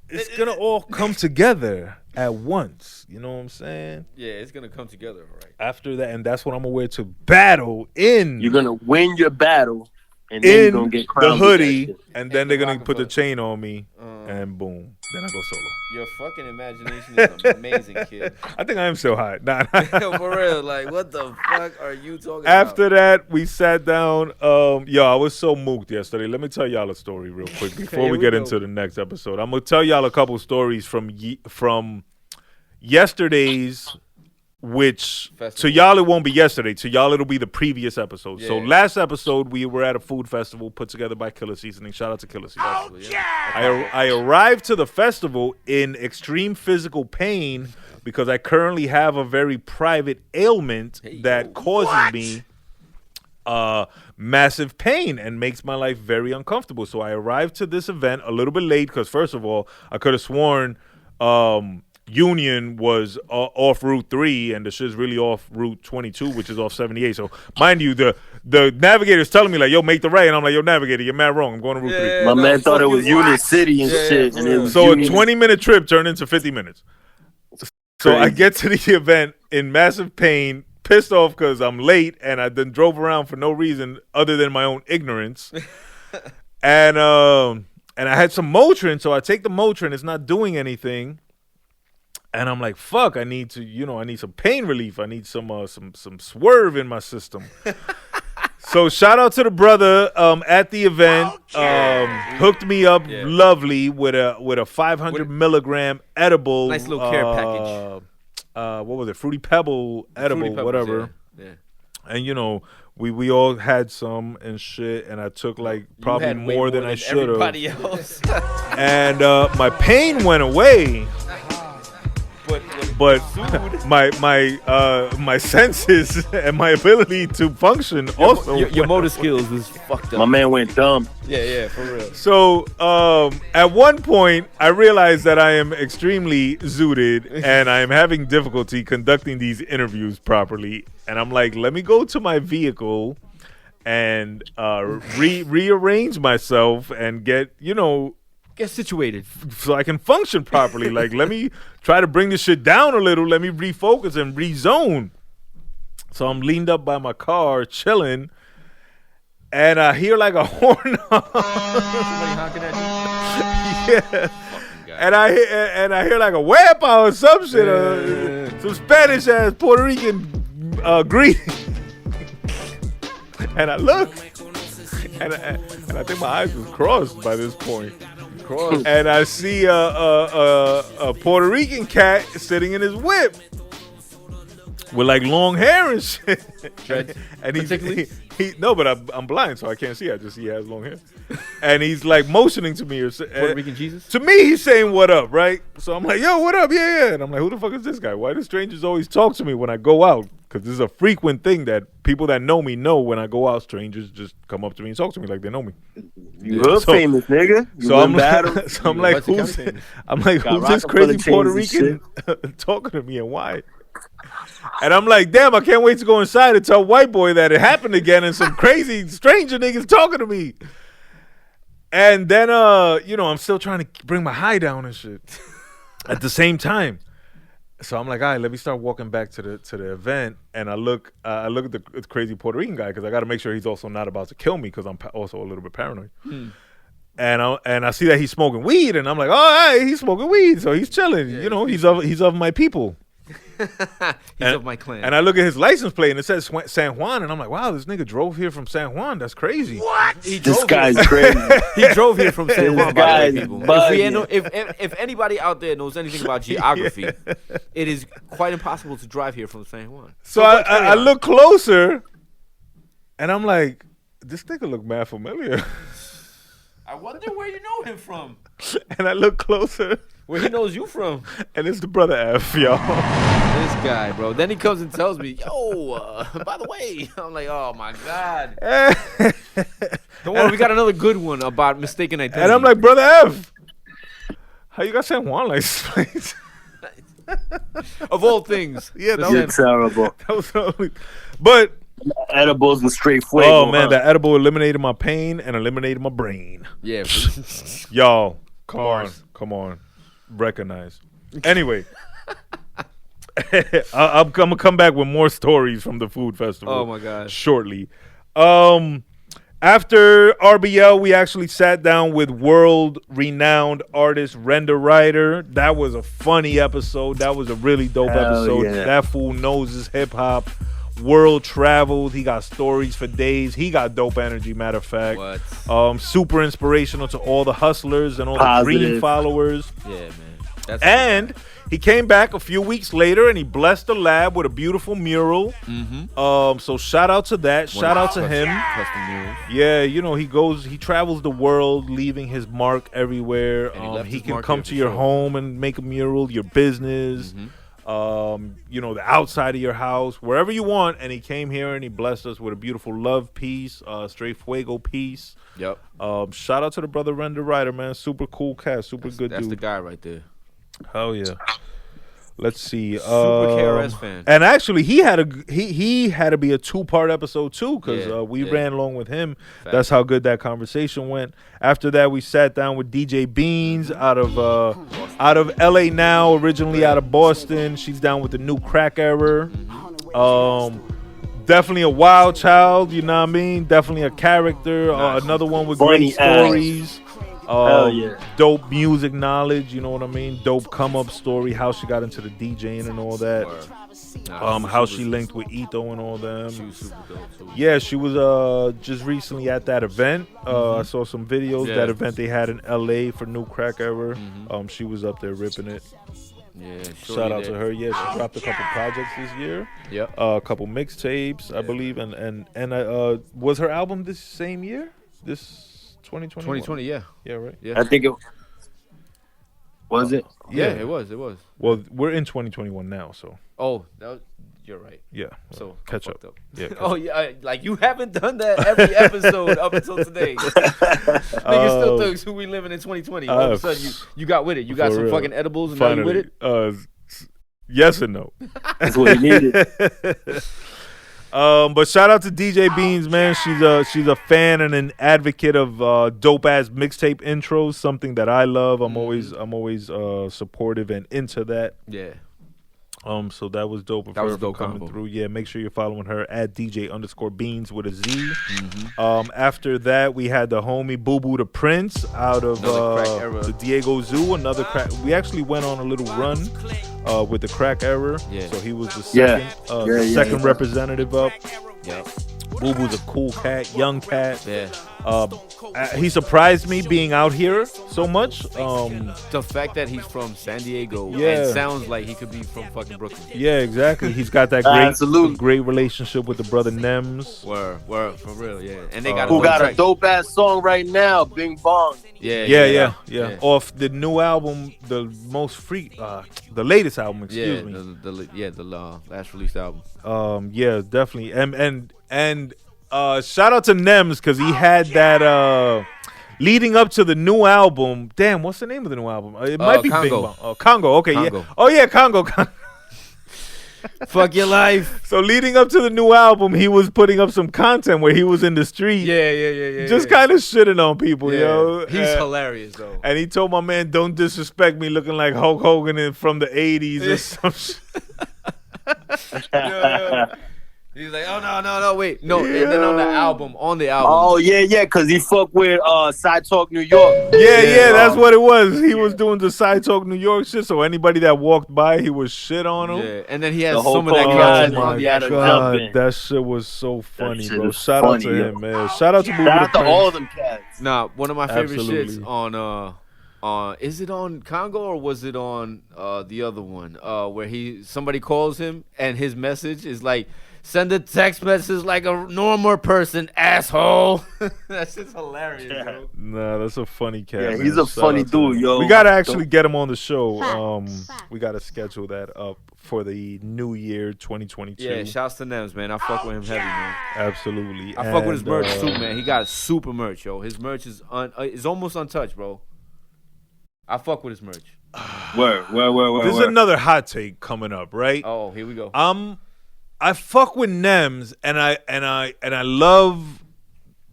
It's gonna all come together at once. You know what I'm saying? Yeah, it's gonna come together, all right. After that, and that's what I'm gonna wear to battle in. You're gonna win your battle, and then you're in gonna get the crowned with that hoodie, shit. and then And they're the gonna put the Rockefeller. chain on me, and boom, then I go solo. Your fucking imagination is amazing, kid. I think I am still high. Nah. For real, like what the fuck are you talking After about? that, we sat down. Yo, I was so mooked yesterday. Let me tell y'all a story real quick before Here we we get go. into the next episode. I'm gonna tell y'all a couple stories from yesterday's, which to Festival. y'all it won't be yesterday. To y'all it'll be the previous episode. So Yeah. last episode we were at a food festival put together by Killer Seasoning. Shout out to Killer Seasoning. I arrived to the festival in extreme physical pain because I currently have a very private ailment that causes me massive pain and makes my life very uncomfortable. So I arrived to this event a little bit late because first of all, I could have sworn Union was off Route 3 and the shit's really off Route 22, which is off 78. So mind you, the navigator's telling me like, yo, make the right. And I'm like, yo, navigator, you're mad wrong. I'm going to Route 3. My no, man thought fuck it was you. Union City and Yeah, shit, for and it real. was So Union. a 20-minute trip turned into 50 minutes. So I Crazy. get to the event in massive pain, pissed off because I'm late and I then drove around for no reason other than my own ignorance. and I had some Motrin, so I take the Motrin. It's not doing anything. And I'm like, fuck, I need some pain relief. I need some swerve in my system. So shout out to the brother at the event. Hooked me up lovely with a 500 milligram edible. Nice little care package. What was it? Fruity Pebble edible, Fruity Pebbles, whatever. Yeah. And we all had some and shit, and I took like You probably had way more than I should have. Everybody else. And my pain went away. But my senses and my ability to function also your motor skills was fucked up. My man went dumb. Yeah, for real. So at one point I realized that I am extremely zooted and I am having difficulty conducting these interviews properly, and I'm like, let me go to my vehicle and rearrange myself and get Get situated. so I can function properly. Like, let me try to bring this shit down a little. Let me refocus and rezone. So I'm leaned up by my car, chilling, and I hear like a horn. Somebody honking at you. Yeah. And I hear like a wepa or some shit, some Spanish ass Puerto Rican greeting. And I look, and I think my eyes was crossed by this point. And I see a Puerto Rican cat sitting in his whip with like long hair and shit. And he no, but I'm blind, so I can't see. I just see he has long hair. And he's like motioning to me. Puerto Rican Jesus? To me, he's saying what up, right? So I'm like, yo, what up? Yeah. And I'm like, who the fuck is this guy? Why do strangers always talk to me when I go out? Because this is a frequent thing that people that know me know. When I go out, strangers just come up to me and talk to me like they know me. You hood So- famous, nigga. You So win I'm battles. like, so I'm You like, Hudson who's County famous. I'm like, Got who's this Rockefeller crazy Puerto chains and Rican talking to me and why? And I'm like, damn, I can't wait to go inside and tell white boy that it happened again and some crazy stranger niggas talking to me. And then I'm still trying to bring my high down and shit at the same time. So I'm like, all right, let me start walking back to the event, and I look at the crazy Puerto Rican guy because I got to make sure he's also not about to kill me because I'm also a little bit paranoid. And I see that he's smoking weed, and I'm like, all right, he's smoking weed, so he's chilling. He's of my people. He's of my clan. And I look at his license plate, and it says San Juan, and I'm like, wow, this nigga drove here from San Juan. That's crazy. This guy's crazy. He drove here from San Juan, by the way, guy's people. bugging. If anybody out there knows anything about geography, it is quite impossible to drive here from San Juan. So I look closer, and I'm like, this nigga look mad familiar. I wonder where you know him from. And I look closer, Where he knows you from. and it's the brother F, y'all. This guy, bro. Then he comes and tells me, yo, by the way. I'm like, oh, my God. Don't worry, we got another good one about mistaken identity. And I'm like, brother F, how you got San Juan license? of all things. Yeah, that You're was, terrible. that was the only. But Edibles with straight fuego. oh man, huh? that edible eliminated my pain and eliminated my brain. Yeah. Y'all, come Bars. on, recognize. Anyway, I'm gonna come back with more stories from the food festival. Oh, my gosh. Shortly. After RBL, we actually sat down with world-renowned artist Render Writer. That was a funny episode. That was a really dope Hell episode. yeah. That fool knows his hip-hop. World traveled. He got stories for days. He got dope energy, matter of fact. What? Super inspirational to all the hustlers and all the green Positive. followers. Yeah, man. That's And he came back a few weeks later and he blessed the lab with a beautiful mural. So shout out to that. Shout out to him. Custom murals. Yeah, you know, he travels the world leaving his mark everywhere. And he left He his can mark come here to for your sure. home and make a mural, your business, you know, the outside of your house, wherever you want. And he came here and he blessed us with a beautiful love piece, straight fuego piece. Yep. Shout out to the brother Render Writer, man. Super cool cat, super good That's dude. the guy right there. Hell yeah. Let's see. Super KRS fan. And actually, he had to be a 2-part episode too, because Yeah, we yeah. ran along with him. Facts. That's how good that conversation went. After that, we sat down with DJ Beans out of LA now, originally out of Boston. She's down with the new Crack Error. Definitely a wild child, you know what I mean? Definitely a character. Another one with Funny great stories. Hell yeah. Dope music knowledge, you know what I mean? Dope come up story, how she got into the DJing and all that. How she linked with Ito and all them. She was super dope. Too. Yeah, she was just recently at that event. I saw some videos. Yeah. That event they had in LA for New Crack Era. She was up there ripping it. Yeah. Shout out to her. Yeah, she dropped a couple projects this year. Yep. A couple mixtapes, I believe, and was her album this same year? This 2020. 2020, yeah. Yeah, right. Yeah. I think it was it. Yeah, it was. Well, we're in 2021 now, so Oh, you're right. yeah. So catch I up. fucked up. Yeah. catch Oh up. yeah, like you haven't done that every episode up until today. Nigga still thinks who we living in 2020. All of a sudden you got with it. You got For some real. fucking edibles and now you with Finally. it. Yes and no. That's what he needed. But shout out to DJ Beans, man. She's a fan and an advocate of dope ass mixtape intros, something that I love. I'm always supportive and into that. Yeah. So that was dope of That her was a for dope coming combo. through. Yeah, make sure you're following her at DJ_Beans with a Z. After that, we had the homie Boo Boo the Prince out of Another Crack Era. the Diego Zoo. Another crack. We actually went on a little run with the Crack Era. Yeah. So he was the Yeah. second, second representative up. Yep. Boo Boo's a cool cat, young cat. Yeah. He surprised me being out here so much. The fact that he's from San Diego Yeah. and sounds like he could be from fucking Brooklyn. Yeah, exactly. He's got that Absolutely. great relationship with the brother Nems. Word, for real, yeah. And they got Who a got a track. dope ass song right now? Bing Bong. Yeah. Off the new album, the latest album. Excuse me. The last released album. Yeah, definitely. And shout out to Nems because he had that leading up to the new album. Damn, what's the name of the new album? It might be Bing Congo. Bong. Oh, Congo. Okay, Congo. yeah. Oh yeah, Congo. Fuck your life. So leading up to the new album, he was putting up some content where he was in the street, Yeah. just kind of shitting on people, yo. He's hilarious though. And he told my man, "Don't disrespect me, looking like Hulk Hogan from the '80s or some shit." He's like, oh no, wait, no. And then on the album, Oh yeah, cause he fuck with Side Talk New York. Yeah, that's what it was. He was doing the Side Talk New York shit, so anybody that walked by, he was shit on him. yeah, and then he has The whole some of that fucking content album, on he the had a actual. jump in. that shit was so funny, shit bro. was Shout out to funny, him, yo. man. Shout out to Boo Boo Shout the out to Prince. all of them cats. Nah, one of my favorite Absolutely. shits on is it on Congo or was it on the other one where somebody calls him and his message is like, Send a text message like a normal person, asshole. That's just hilarious, bro. Nah, that's a funny cat. Yeah, man. he's a Shout funny out to dude, him. yo. We gotta actually get him on the show. We gotta schedule that up for the new year, 2022. Yeah, shouts to Nems, man. I fuck with him heavy, man. Absolutely. I fuck with his And, merch too, man. He got super merch, yo. His merch is almost untouched, bro. I fuck with his merch. Word. There's another hot take coming up, right? Oh, here we go. I fuck with Nems, and I love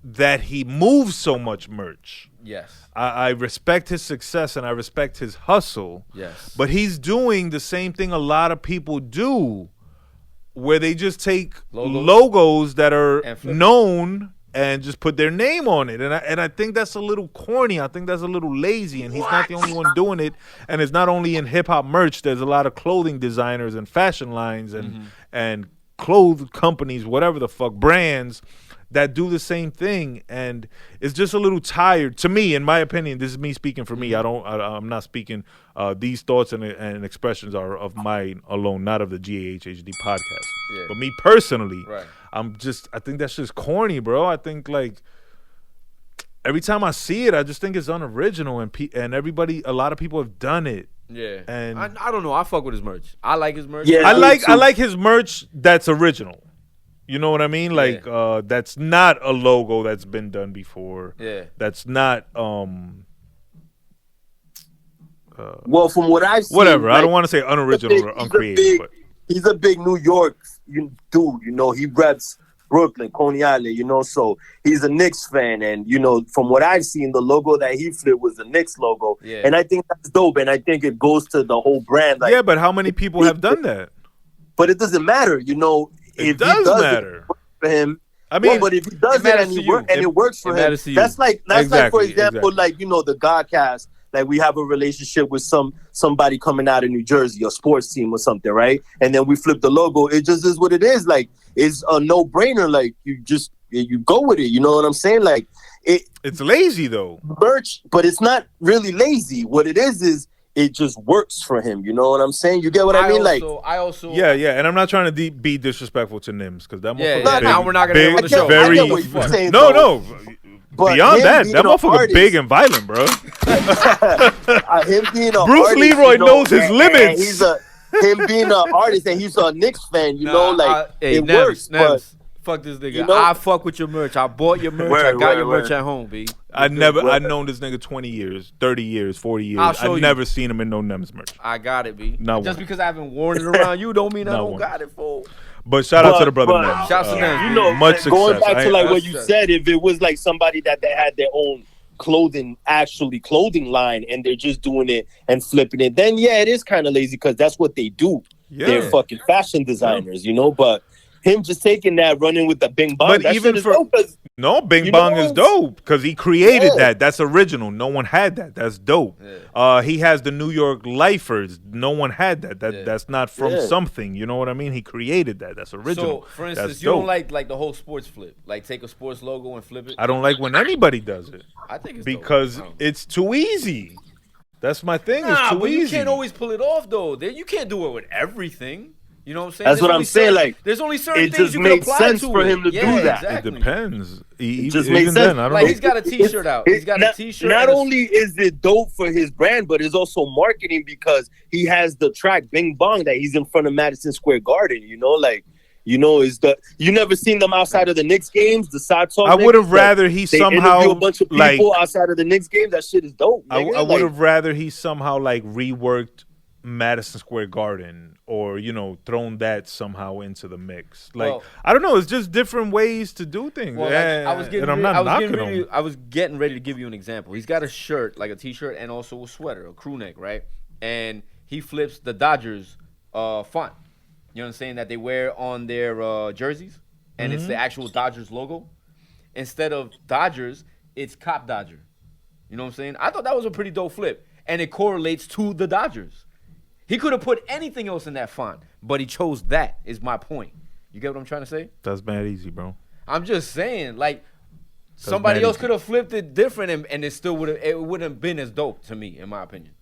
that he moves so much merch. Yes. I respect his success and I respect his hustle. Yes. But he's doing the same thing a lot of people do, where they just take logos that are known and just put their name on it. And I think that's a little corny. I think that's a little lazy. And he's not the only one doing it. And it's not only in hip hop merch. There's a lot of clothing designers and fashion lines and clothes companies, whatever the fuck, brands that do the same thing. And it's just a little tired to me, in my opinion. This is me speaking for me. I'm not speaking. These thoughts and expressions are of mine alone, not of the GAHHD podcast. Yeah. But me personally, Right. I think that's just corny, bro. I think like every time I see it, I just think it's unoriginal, and a lot of people have done it. Yeah. And I don't know. I fuck with his merch. I like his merch. Yeah. I like his merch that's original. You know what I mean? Like that's not a logo that's been done before. Yeah. That's not Well, from what I've seen, whatever. I like, don't want to say unoriginal or uncreative, but he's a big New York dude. You know, he reps Brooklyn, Coney Island. You know, so he's a Knicks fan, and you know, from what I've seen, the logo that he flipped was the Knicks logo, and I think that's dope, and I think it goes to the whole brand. Like, yeah, but how many people have done that? But it doesn't matter, you know. It does matter. It works for him. I mean, but if he does it and it works for him, that's like for example, like, you know, the Godcast. Like, we have a relationship with somebody coming out of New Jersey, a sports team or something, right? And then we flip the logo. It just is what it is. Like, it's a no-brainer. Like, you go with it. You know what I'm saying? Like, it's lazy though. Merch, but it's not really lazy. What it is it just works for him. You know what I'm saying? You get what I mean? Yeah, and I'm not trying to be disrespectful to Nims, because that motherfucker now we're not gonna be on the show. Very, I get what you're saying, no. though. But beyond that being an motherfucker artist, big and violent, bro. him being a Bruce artist, Leroy you know, knows his and limits. Him being an artist, and he's a Knicks fan. You know, like it works. But fuck this nigga. You know, I fuck with your merch. I bought your merch. I got your merch at home, B. I've known this nigga 20 years, 30 years, 40 years. I've never seen him in no Nems merch. I got it, B. Not Just one. because I haven't worn it around you don't mean I don't one. got it, fool. But shout out to the brother Nems. Shouts to Nems. you know, much success. going back to like I- what you said, if it was like somebody that they had their own clothing line and they're just doing it and flipping it, then yeah, it is kind of lazy because that's what they do. Yeah. They're fucking fashion designers, you know. But him just taking that, running with the Bing Bong, But that even shit is for- dope 'cause No, Bing You Bong know, is dope because he created Yeah. that. That's original. No one had that. That's dope. He has the New York Lifers. No one had that. That's not from something. You know what I mean? He created that. That's original. So, for instance, That's you don't dope. like the whole sports flip, like take a sports logo and flip it. I don't like when anybody does it I think it's because dope. it's too easy. That's my thing. It's Nah, too but you easy. can't always pull it off though. You can't do it with everything. You know what I'm saying? That's There's what only I'm saying, certain- like, there's only certain it things just you can makes apply sense to for it. him to do Yeah, that. Exactly. It depends. It just Even makes then, sense. I don't Like know. he's got a T-shirt out. He's got a T-shirt. Not and a- only is it dope for his brand, but it's also marketing because he has the track Bing Bong that he's in front of Madison Square Garden. You know, like, you know, you never seen them outside of the Knicks games, the side talk. I would have niggas, rather like, he they somehow interview a bunch of like people outside of the Knicks games. That shit is dope. I nigga. would have rather he somehow like reworked Madison Square Garden or, you know, thrown that somehow into the mix. Like, Well, I don't know. It's just different ways to do things. Well, like, I was getting ready to give you an example. He's got a shirt, like a T-shirt, and also a sweater, a crew neck, right? And he flips the Dodgers font. You know what I'm saying? That they wear on their jerseys, and it's the actual Dodgers logo. Instead of Dodgers, it's Cop Dodger. You know what I'm saying? I thought that was a pretty dope flip, and it correlates to the Dodgers. He could have put anything else in that font, but he chose that, is my point. You get what I'm trying to say? That's mad easy, bro. I'm just saying, like, somebody else could have flipped it different, and it still wouldn't have been as dope to me, in my opinion.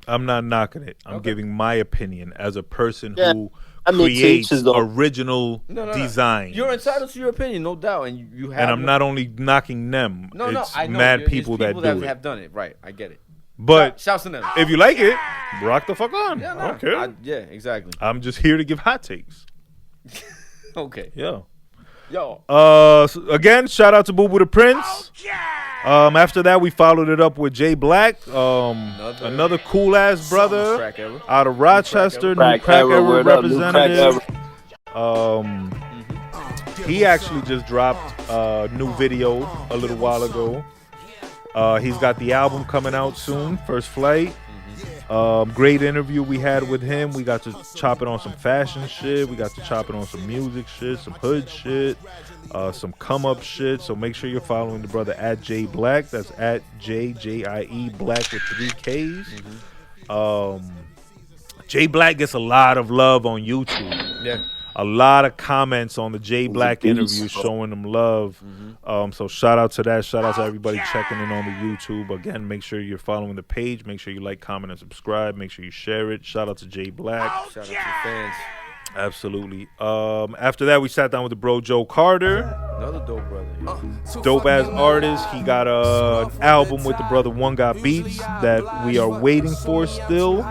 I'm not knocking it. I'm giving my opinion as a person Yeah. who creates Teachers, though. original designs. You're entitled to your opinion, no doubt, and you have. And I'm not only knocking them. It's I know. mad It's people that do it. have done it. Right, I get it. But shouts to them. if you like it, rock the fuck on. Yeah, I don't care. yeah, exactly. I'm just here to give hot takes. Okay. Yeah. Yo. So again, shout out to Boo Boo the Prince. After that, we followed it up with Jay Black, another cool ass brother Crack ever. out of Rochester, new crack era representative. He actually just dropped a new video a little while ago. He's got the album coming out soon, First Flight. Great interview we had with him. We got to chop it on some fashion shit. We got to chop it on some music shit, some hood shit, some come up shit. So make sure you're following the brother at Jay Black. That's at JJIE Black with 3 Ks. Jay Black gets a lot of love on YouTube. Yeah. A lot of comments on the Jay Black interview showing them love. So shout out to that. Shout out to everybody checking in on the YouTube. Again, make sure you're following the page. Make sure you like, comment, and subscribe. Make sure you share it. Shout out to Jay Black. Shout out to the fans. Absolutely. After that, we sat down with the bro Joe Carter. Another dope brother. Dope ass artist. He got an album with the brother One Got Beats that we are waiting for still.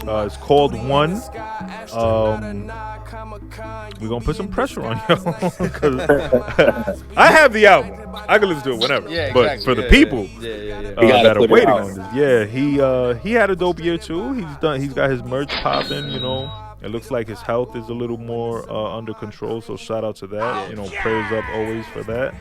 It's called One. We're gonna put some pressure on y'all because I have the album. I can listen to it whenever. Yeah, but exactly. for the people that are waiting on this, he had a dope year too. He's got his merch popping. You know, it looks like his health is a little more under control. So shout out to that. You know, prayers up always for that.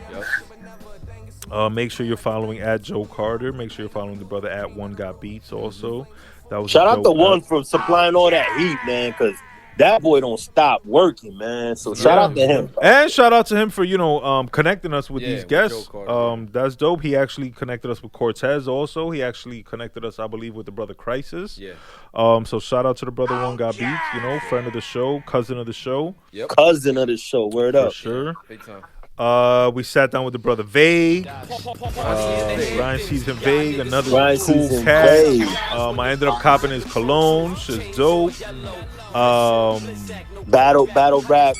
Make sure you're following at Joe Carter. Make sure you're following the brother at One Got Beats also. That was shout out to One for supplying all that heat, man, because that boy don't stop working, man. So shout out to him. And shout out to him for, connecting us with these guests. Carter, that's dope. He actually connected us with Cortez also. He actually connected us, I believe, with the brother Crisis. Yeah. So shout out to the brother One Got Beats, friend of the show, cousin of the show. Yep. Cousin of the show. Word up. For sure. Big time. We sat down with the brother Vague. Ryan Season Vague, another Ryan cool Season cat. Vague. I ended up copping his cologne. Shit's dope. Battle rap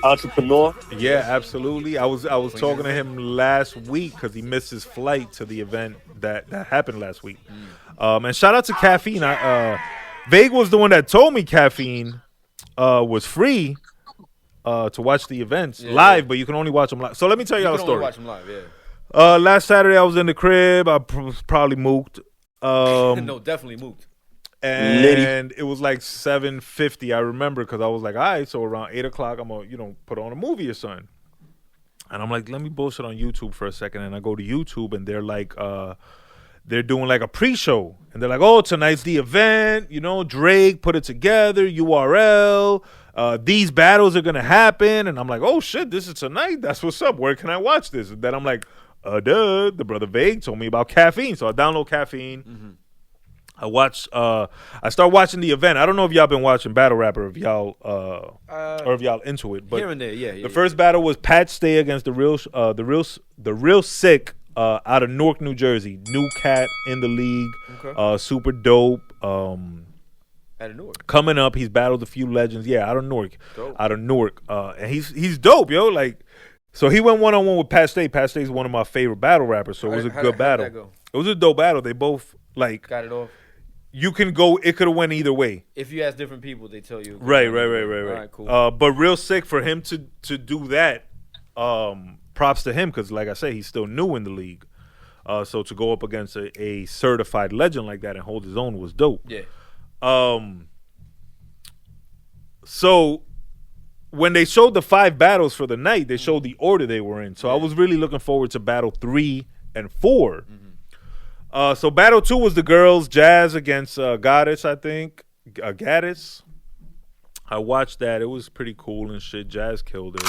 entrepreneur. Yeah, absolutely. I was talking to him last week because he missed his flight to the event that happened last week. And shout out to Caffeine. Vague was the one that told me Caffeine was free to watch the events live, but you can only watch them live. So let me tell y'all a story. Watch them live, yeah. Last Saturday I was in the crib. I was probably mooked. No, definitely moved. And it was like 7:50. I remember because I was like, all right, so around 8 o'clock, I'm gonna, put on a movie or something. And I'm like, let me bullshit on YouTube for a second. And I go to YouTube and they're like, they're doing like a pre-show. And they're like, oh, tonight's the event. Drake put it together, URL. These battles are gonna happen. And I'm like, oh shit, this is tonight. That's what's up. Where can I watch this? And then I'm like, duh. The brother Vague told me about Caffeine. So I download Caffeine. Mm-hmm. I start watching the event. I don't know if y'all been watching Battle Rapper, if y'all or if y'all into it. But here and there, yeah. The first battle was Pat Stay against the real sick out of Newark, New Jersey. New cat in the league. Okay. Super dope. Out of Newark. Coming up, he's battled a few legends. Yeah, out of Newark. Dope. Out of Newark. And he's dope, yo. Like, so he went 1-on-1 with Pat Stay. Pat Stay's one of my favorite battle rappers, so it was a good battle. How'd that go? It was a dope battle. They both got it off. You can go. It could have went either way. If you ask different people, they tell you. Right. All right, cool. But real sick for him to do that. Props to him because, like I say, he's still new in the league. So to go up against a certified legend like that and hold his own was dope. Yeah. So when they showed the 5 battles for the night, they showed the order they were in. So I was really looking forward to battle 3 and 4. So battle 2 was the girls, Jazz against Goddess, I think. Gaddis. I watched that. It was pretty cool and shit. Jazz killed her.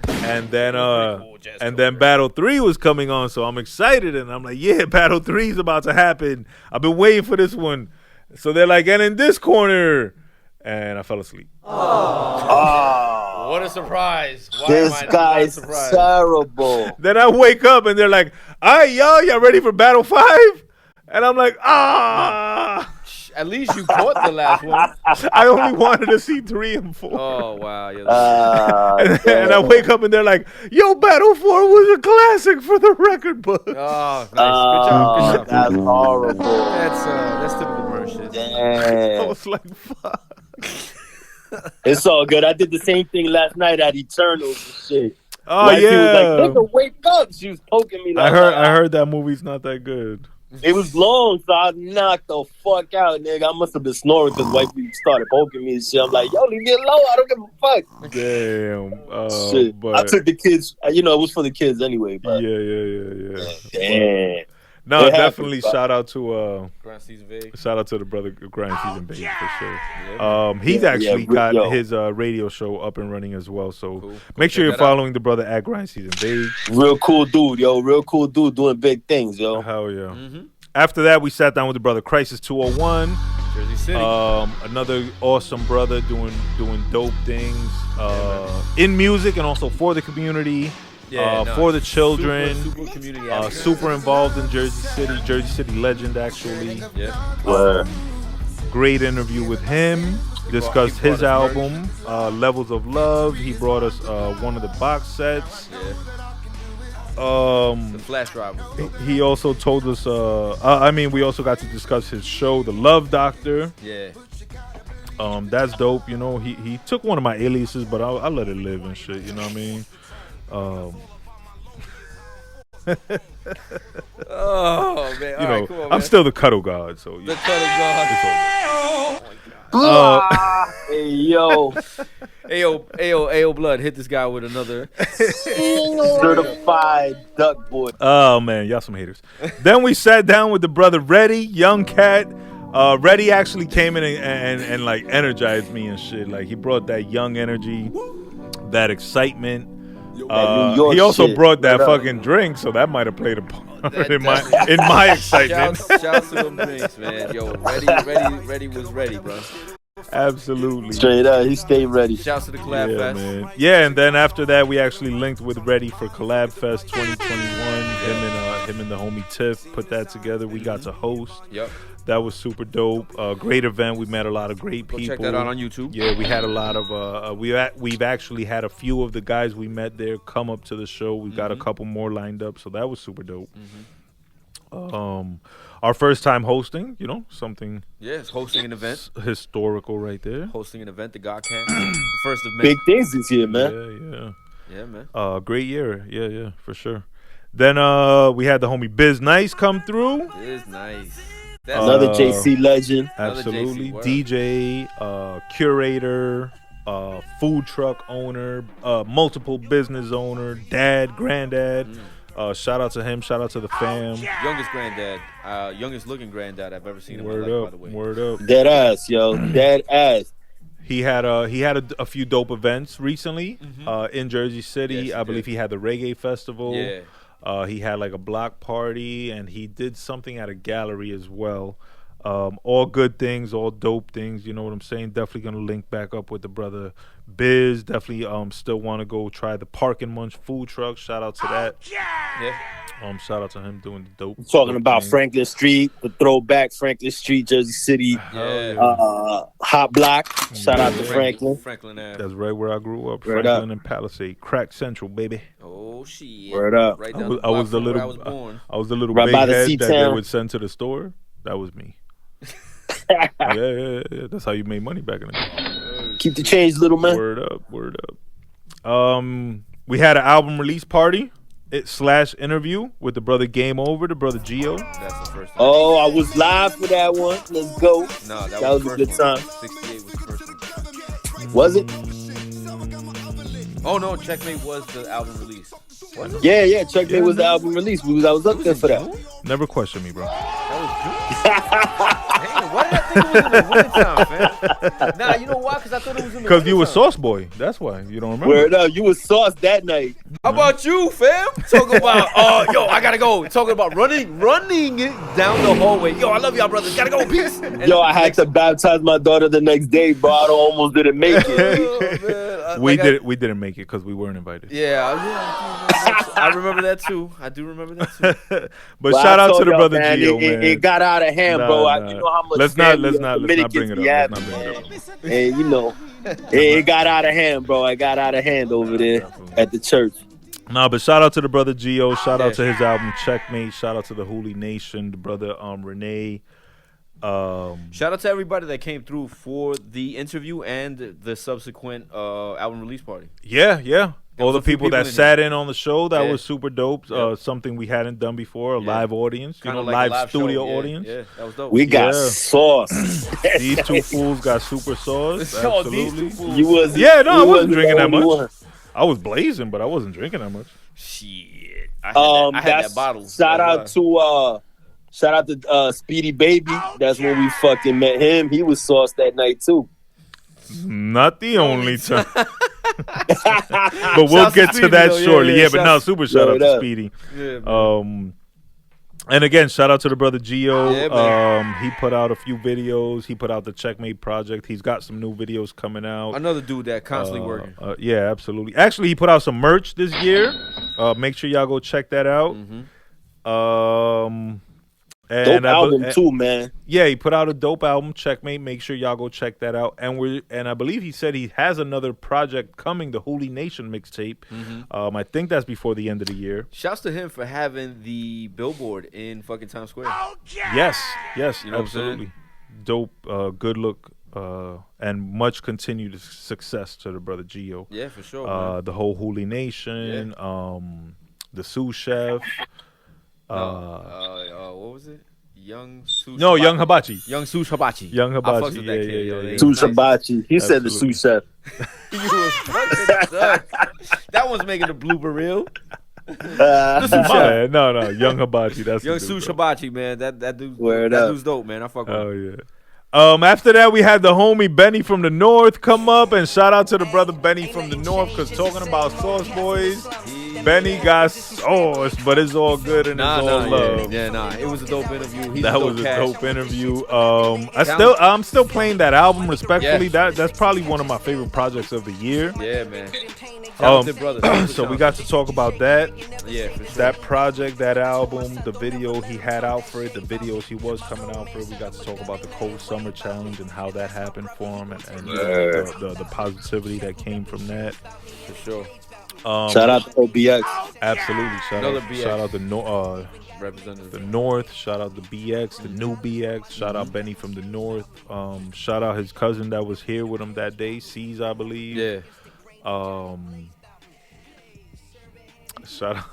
And then battle 3 was coming on, so I'm excited and I'm like, yeah, battle 3 is about to happen. I've been waiting for this one. So they're like, and in this corner, and I fell asleep. Oh, what a surprise! This guy's terrible. Then I wake up and they're like, all right, y'all ready for battle 5? And I'm like, at least you caught the last one. I only wanted to see 3 and 4. Oh wow. Yeah, and I wake up and they're like, "Yo, Battle 4 was a classic for the record book." oh, nice. Good job. That's horrible. That's typical Burn shit. I Damn. was like, "Fuck." It's all good. I did the same thing last night at Eternals and shit. Oh Wifey yeah, was like, "Nigga, wake up!" She was poking me. I Like, heard that movie's not that good. It was long, so I knocked the fuck out, nigga. I must have been snoring because wifey started poking me and shit. I'm like, "Yo, leave me alone. I don't give a fuck." Damn. Shit. But I took the kids. It was for the kids anyway. But yeah. damn. No, It happens, definitely bro. shout out to Grind Season Vague. shout out to the brother Grind Season Baby for sure. Yeah. He's actually got yo. his radio show up and running as well. So Cool. Go make sure check you're that out. following the brother at Grind Season Baby. Real cool dude, yo. Real cool dude doing big things, yo. Hell yeah. Mm-hmm. After that, we sat down with the brother Crisis 201. Jersey City. Another awesome brother doing dope things in music and also for the community, for the children. Super community. advocate. Super involved in Jersey City legend actually. Yeah. Word. Great interview with him. Discussed he brought his us album, Levels of Love. He brought us one of the box sets. Yeah. The flash drive was dope. He also told us. We also got to discuss his show, The Love Doctor. Yeah. That's dope. You know, he took one of my aliases, but I let it live and shit. You know what I mean? Oh man. You All know, right, come on, I'm man. still the cuddle god. So the yeah. cuddle god. Hey, yo. Ayo, blood. Hit this guy with another. Certified duck boy. Oh man, y'all some haters. Then we sat down with the brother Reddy, young cat. Reddy actually came in and like energized me and shit. Like he brought that young energy, that excitement. New York He also shit. brought that Right up. fucking drink, so that might have played a part That in my definitely- excitement. Shouts to them drinks, man. Yo, ready was ready, bro. Absolutely. Straight up, he stayed ready. Shouts to the Collab Yeah, Fest. man. Yeah, and then after that, we actually linked with Reddy for Collab Fest 2021. Him and the homie Tiff put that together. We got to host. Yep. That was super dope. Great event. We met a lot of great Go people. check that out on YouTube. Yeah, we had a lot of. We've actually had a few of the guys we met there come up to the show. We got a couple more lined up, so that was super dope. Our first time hosting, you know, something Yeah, it's hosting an event. historical right there. Hosting an event, the God Camp. The first of many. Big things this year, man. Yeah. Yeah, man. Great year. Yeah, for sure. Then we had the homie Biz Nice come through. It is nice. That's Another Uh, JC legend. Another Absolutely. JC, word. DJ, curator, food truck owner, multiple business owner, dad, granddad. Shout out to him. Shout out to the fam. youngest granddad. Youngest looking granddad I've ever seen in Word my life, by up. the way. Word up. Dead ass, yo. Dead ass. He had a few dope events recently in Jersey City. Yes, he I believe did. he had the reggae festival. Yeah. He had like a block party, and he did something at a gallery as well. All good things, all dope things. You know what I'm saying? Definitely gonna link back up with the brother Biz. Definitely still want to go try the Park and Munch food truck. Shout out to that. Yeah. Shout out to him doing the dope. Talking dope about thing. Franklin Street, the throwback Franklin Street, Jersey City. Yeah. Hot Block. Shout out to Franklin. Franklin Ave. That's right where I grew up. Word Franklin up. and Palisade, Crack Central, baby. Oh shit. Word up. Right I down was, the I block was the from where little, I was born. I was the little Right big by the head that they C-Town. would send to the store. That was me. yeah. That's how you made money back in the day. Keep the change, little man. Word up. We had an album release party / interview with the brother Game Over, the brother Gio. That's the first time. Oh, I was live for that one. Let's go. No, that was was a the good first one. time. 68 was the first one. Was it? Oh no, Checkmate was the album release. Yeah. Checkmate was the album release. I was up there for that. Never question me, bro. Damn, why did I think it was in the wintertime, fam? Nah, you know why? Because I thought it was in the Because you were wintertime. Sauce Boy. That's why. You don't remember. Word up. You was sauce that night. How about you, fam? Talking about, yo, I gotta go. Talking about running it down the hallway. Yo, I love y'all, brothers. Gotta go, peace. And Yo, I had to baptize my daughter the next day, bro. I almost didn't make it. Oh, man. We didn't make it because we weren't invited. I remember that too. I do remember that too. But Well, shout I out to told the y'all, brother man, Gio, man. It got out of hand, bro. You know how much Let's not family bring it up. Dominicans Let's we not have, bring it up. man. And you know, it got out of hand, bro. It got out of hand over there at the church. Nah, but shout out to the brother Gio. Shout out to his album Checkmate. Shout out to the Hooli Nation, the brother Renee. Shout out to everybody that came through for the interview and the subsequent album release party. Yeah. All was the a few people that people in sat in on the show, that Yeah. was super dope. Yeah. Something we hadn't done before, a live audience, Kinda you know, like a live show. studio Yeah, audience. Yeah, that was dope. We got Yeah. sauce. These two fools got super sauce. Oh, these Absolutely. two fools. You was Yeah, no, I you wasn't drinking that the only much. one. I was blazing, but I wasn't drinking that much. Shit. I had That's that bottle. shout out to Speedy Baby. That's when we fucking met him. He was sauced that night too. Not the only time. But we'll Shouts to get to Speedy, that though. Yeah, shortly. yeah, Yeah, but no, shouts- super shout out Word to up. Speedy. Yeah, man. And again, shout out to the brother Gio. Yeah, man. He put out a few videos. He put out the Checkmate project. He's got some new videos coming out. Another dude that constantly working. Yeah, absolutely. Actually, he put out some merch this year. Make sure y'all go check that out. Mm-hmm. And Dope album too, man. Yeah, he put out a dope album, Checkmate. Make sure y'all go check that out. And I believe he said he has another project coming, the Hooli Nation mixtape. Mm-hmm. I think that's before the end of the year. Shouts to him for having the billboard in fucking Times Square. Yes, You know what I'm absolutely. Dope, good look, and much continued success to the brother Gio. Yeah, for sure. Man. The whole Hooli Nation, the sous chef. What was it? Young Sush. No, Young Hibachi. Young Sush Hibachi. Young I fucked Hibachi. with that kid, yo. Yeah. He Sous was nice. Hibachi. He said the Absolutely. sous chef. You was fucking suck. That one's making the blooper reel. Yeah, no, Young Hibachi. That's Young the dude, Sush bro. Hibachi, man. That dude. Word that up. dude's dope, man. I fuck with Oh him. yeah. After that, we had the homie Benny from the North come up, and shout out to the brother Benny from the North, because talking about Sauce Boys, Benny got sauce, but it's all good and it's all love. Yeah. It was a dope interview. He's That a dope was a cat. dope interview. I'm still playing that album respectfully. Yeah. That's probably one of my favorite projects of the year. Yeah, man. Talented brother. So we got to talk about that. Yeah, for sure. That project, that album, the video he had out for it, the videos he was coming out for it. We got to talk about the Cold Summer Challenge and how that happened for him, and the positivity that came from that. for sure. Shout out to OBX. Absolutely. Another BX. Shout out the Representative. North. Shout out the BX, the new BX. Shout out Benny from the North. Shout out his cousin that was here with him that day, C's, I believe. Yeah. Shout out.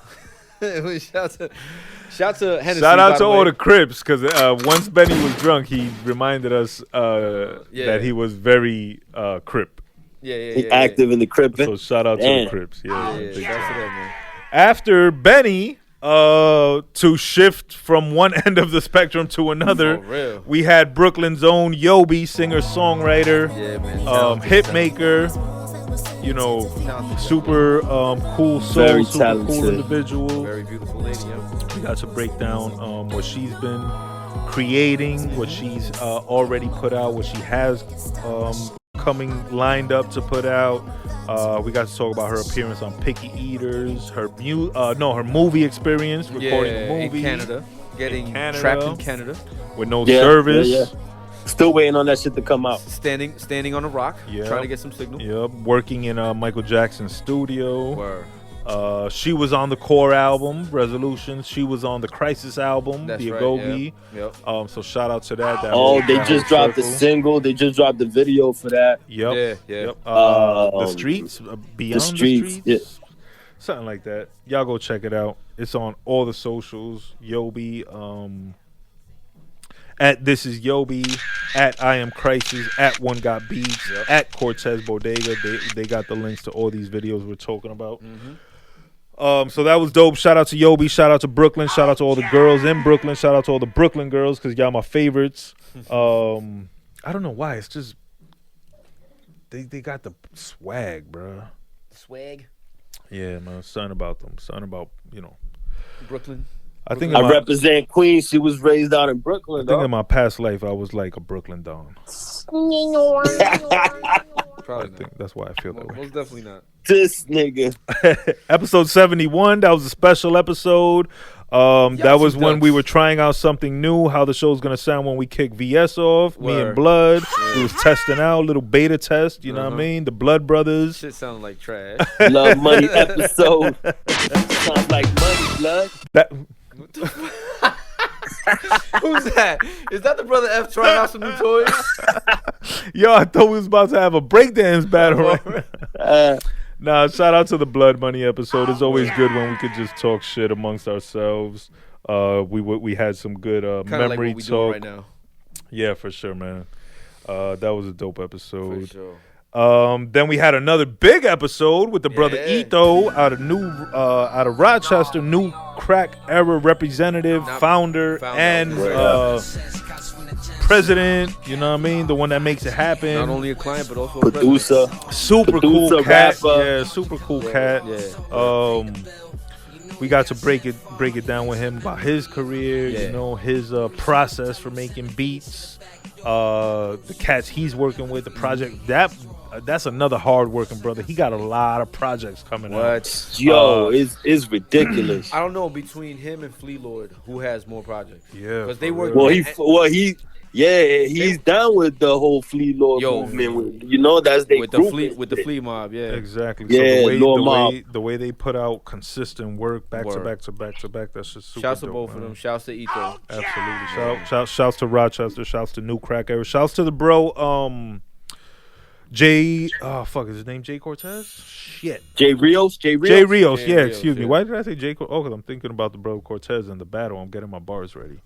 Shout to Hennessy. Shout out by to the all way. the Crips, because once Benny was drunk, he reminded us that he was very Crip. Yeah. Active in the crib. So shout out to Damn. the Crips. Yeah, big shouts time. to them, man. After Benny, to shift from one end of the spectrum to another, For real. we had Brooklyn's own Yobi, singer-songwriter, Yeah, man. hit maker, super cool soul, Very super cool talented. individual. Very beautiful lady, yeah. We got to break down what she's been creating, what she's already put out, what she has coming lined up to put out. We got to talk about her appearance on Picky Eaters, her movie experience, recording a movie in Canada. Getting Canada. trapped in Canada. with no Yeah, service. yeah. Still waiting on that shit to come out. Standing on a rock. Yeah. Trying to get some signal. Yep, working in Michael Jackson's studio. Word. She was on the Core album, Resolutions. She was on the Crisis album, That's the right, Agogi. Yep. So shout out to that. Oh, they that just whole dropped the circle. single. They just dropped the video for that. Yep. Yeah. Yep. The Um, Streets, Beyond the Streets, Streets, something like that. Y'all go check it out. It's on all the socials. Yobi, at This Is Yobi, at I Am Crisis, at One Got Beats, at Cortez Bodega. They got the links to all these videos we're talking about. So that was dope. Shout out to Yobi. Shout out to Brooklyn. Shout out to all the girls in Brooklyn. Shout out to all the Brooklyn girls, because y'all my favorites. I don't know why. It's just they got the swag, bro. Swag. Yeah, man. Something about them. Something about, Brooklyn. I think I represent Queens. She was raised out in Brooklyn, in though. my past life I was like a Brooklyn Don. Probably I not. think that's why I feel that way. Most definitely not. This nigga. Episode 71, that was a special episode. That was when we ducks. were trying out something new, how the show's going to sound when we kick VS off. Me and Word. Blood. We was testing out, little beta test, you know what I mean? The Blood Brothers. Shit sounded like trash. Love Money episode. Sounds like money, blood. That, Who's that? Is that the brother F trying out some new toys? yo, I thought we was about to have a breakdance battle right now. Nah, shout out to the Blood Money episode. It's always good when we could just talk shit amongst ourselves. We had some good Kind of memory like what we doing talk. right now. Yeah, for sure, man. That was a dope For episode. sure. Then we had another big episode with the brother Yeah. Ito out of Rochester, new crack era representative, founder, and president. You know what I mean? The one that makes it happen. Not only a client, but also Producer. Super cool producer, cat. rapper. Yeah, super cool cat. Yeah. We got to break it down with him about his career, Yeah. you know, his process for making beats, the cats he's working with, the project that's another hard working brother. He got a lot of projects coming out. What? Yo, it's ridiculous. I don't know between him and Flea Lord who has more projects. Yeah, because they for work. Well, he's down with the whole Flea Lord Yo. movement. You know, that's they with the flea mob. Yeah, Exactly. Yeah, so Lil Mob. the way they put out consistent work back to Word. back to back to back, that's just super shouts to dope, both man. of them. Shouts to Ito. Absolutely. Shouts to Rochester. Shouts to New Crack Era. Shouts to the bro, Jay. Oh fuck, is his name Jay Cortez? Shit. Jay Rios. Jay Rios. Jay Yeah, Rios, excuse me. yeah. Why did I say Jay? Oh, because I'm thinking about the bro Cortez in the battle. I'm getting my bars ready.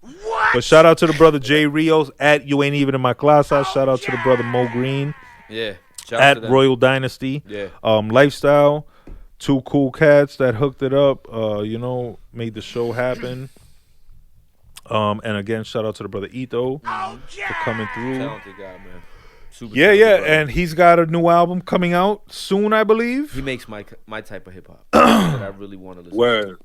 But shout out to the brother Jay Rios at You Ain't Even in My Class House. Shout out to the brother Mo Green Yeah, shout out to at them. Royal Dynasty. Yeah, Lifestyle. Two cool cats that hooked it up. You know, made the show happen. And again, shout out to the brother Ito for coming through. talented guy, man. Super Yeah, talented brother. and he's got a new album coming out soon, I believe. he makes my type of hip hop that I really want to listen. Word.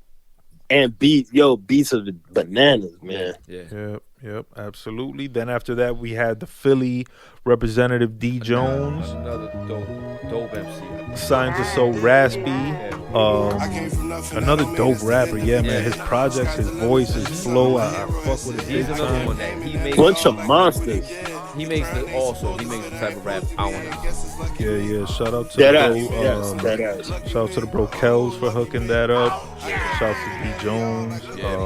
And beats are the bananas, man. to. Yeah. Yep, absolutely. Then after that, we had the Philly representative D Jones, Another dope MC. signed to So Raspy. Another dope rapper, yeah, man. His projects, his voice, his flow, I fuck with it. He's big another time. one that he makes. Bunch of monsters. He makes the type of rap I want to. Yeah. Shout out to That the ass. bro, Yes, that ass. shout out to the bro Kells for hooking that up. Shout out to D Jones.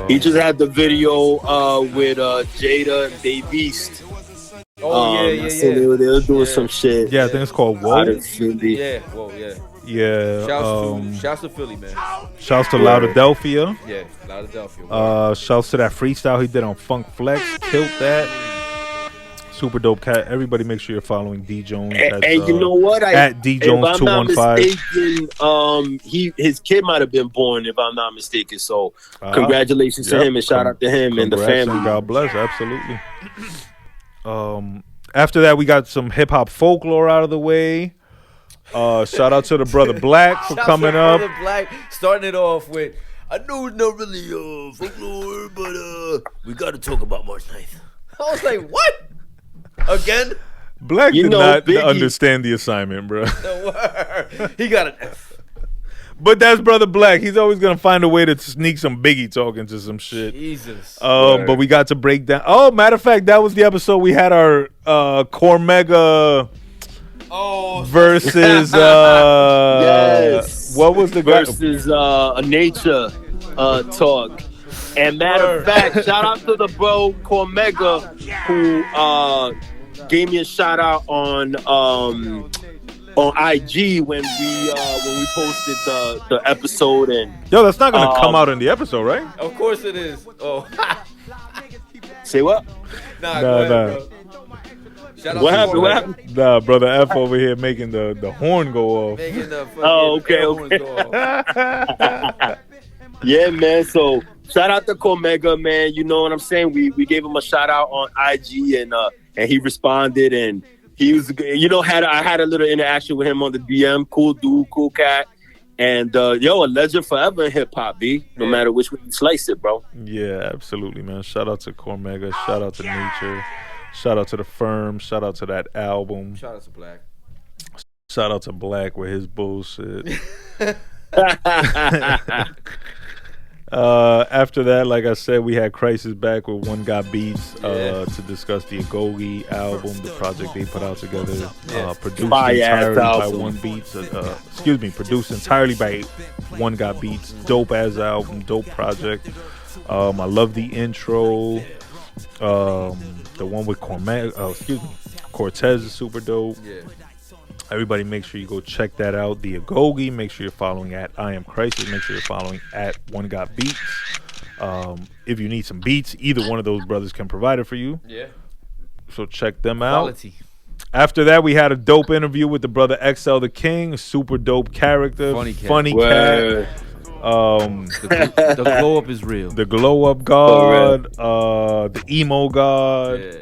He just had the video with Jada and Dave Beast. Oh I seen they were doing some shit. yeah, I think it's called Out Whoa. of Philly. Yeah, well, yeah. Yeah. Shouts to Philly, man. Shouts to Loudadelphia. Yeah, Philadelphia. Shouts to that freestyle he did on Funk Flex. Killed that. Super dope cat. Everybody make sure you're following D Jones. And you know what? At D if I'm not Jones215. mistaken, his kid might have been born, if I'm not mistaken. So congratulations to Yep. him and shout out to him and the Congrats family. God bless. Absolutely. After that, we got some hip hop folklore out of the way. Shout out to the brother Black for coming up. Brother Black, starting it off with, I know it's not really folklore, but we got to talk about March 9th. I was like, what? Again? Black You did know, not Biggie- understand the assignment, bro. The word. He got an F. But that's brother Black. He's always gonna find a way to sneak some Biggie talk into some shit. Jesus. But we got to break down. Oh, matter of fact, that was the episode we had our Cormega versus Yes. what was the guy? Versus a nature talk. And matter of fact, shout out to the bro Cormega who gave me a shout out on IG when we posted the episode. And Yo, that's not gonna come out in the episode, right? Of course it is. Oh. say what? Nah, Nah, go ahead, nah. bro. Shout out What to happened? What Cormega. happened? Nah, brother F over here making the horn go off. Making the fucking Oh, okay, air horns okay. go off. Yeah, man. So shout out to Cormega, man. You know what I'm saying? We gave him a shout out on IG and he responded and he was, I had a little interaction with him on the DM. Cool dude, cool cat. And a legend forever in hip hop, B. No matter which way you slice it, bro. Yeah, absolutely, man. Shout out to Cormega. Shout out to Nature. Shout out to the Firm. Shout out to that album. Shout out to Black. Shout out to Black with his bullshit. After that, like I said, we had Crisis back with One Got Beats to discuss the Agogi album, the project they put out together. Produced entirely by One Beats. Produced entirely by One Got Beats. Dope ass album, dope project. I love the intro. The one with Cortez is super dope. Yeah. Everybody make sure you go check that out. The Agogi, make sure you're following at I Am Crisis. Make sure you're following at One Got Beats. If you need some beats, either one of those brothers can provide it for you. Yeah. So check them Quality. out. After that, we had a dope interview with the brother XL the King. Super dope character. Funny cat. The glow up is real. The glow up god. The emo god. Yeah.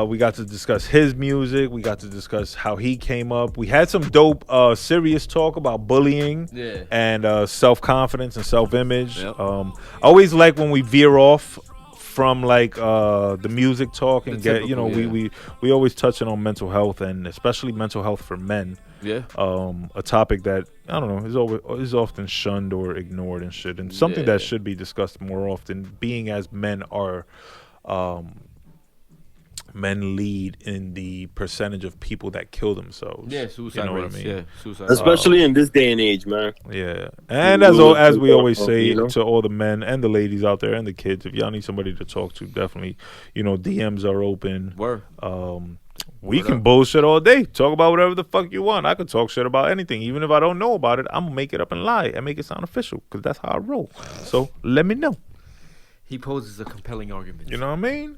We got to discuss his music. We got to discuss how he came up. We had some dope, serious talk about bullying and self-confidence and self-image. Yep. I always like when we veer off from like the music talk and get, we always touching on mental health and especially mental health for men. Yeah. A topic that I don't know is often shunned or ignored and shit, and something that should be discussed more often. Being as men are. Men lead in the percentage of people that kill themselves. Yeah, suicide rates. I mean? Yeah, suicide. Especially in this day and age, man. Yeah, and as we always say to all the men and the ladies out there and the kids, if y'all need somebody to talk to, definitely, DMs are open. Word. We can bullshit all day. Talk about whatever the fuck you want. I could talk shit about anything, even if I don't know about it. I'm gonna make it up and lie and make it sound official because that's how I roll. So let me know. He poses a compelling argument. You know what I mean?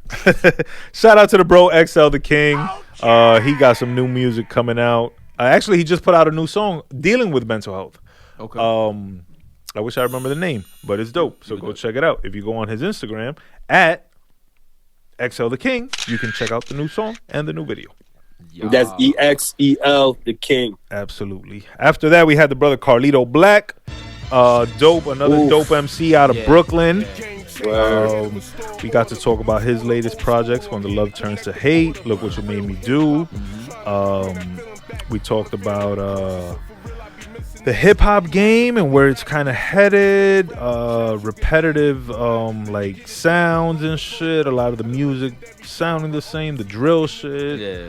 Shout out to the bro XL the King. He got some new music coming out. Actually, he just put out a new song dealing with mental health. Okay. I wish I remember the name, but it's dope. So go check it out. If you go on his Instagram at XL the King, you can check out the new song and the new video. Yeah. That's EXEL the King. Absolutely. After that, we had the brother Carlito Black. Another dope MC out of Brooklyn. Yeah. We got to talk about his latest projects, When the Love Turns to Hate, Look What You Made Me Do. We talked about the hip hop game and where it's kind of headed, repetitive like sounds and shit, a lot of the music sounding the same, the drill shit. Yeah.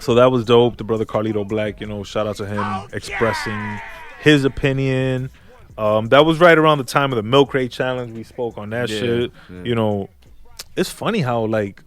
So that was dope. The brother Carlito Black, shout out to him expressing his opinion. That was right around the time of the Milk Crate Challenge. We spoke on that shit. Yeah. It's funny how like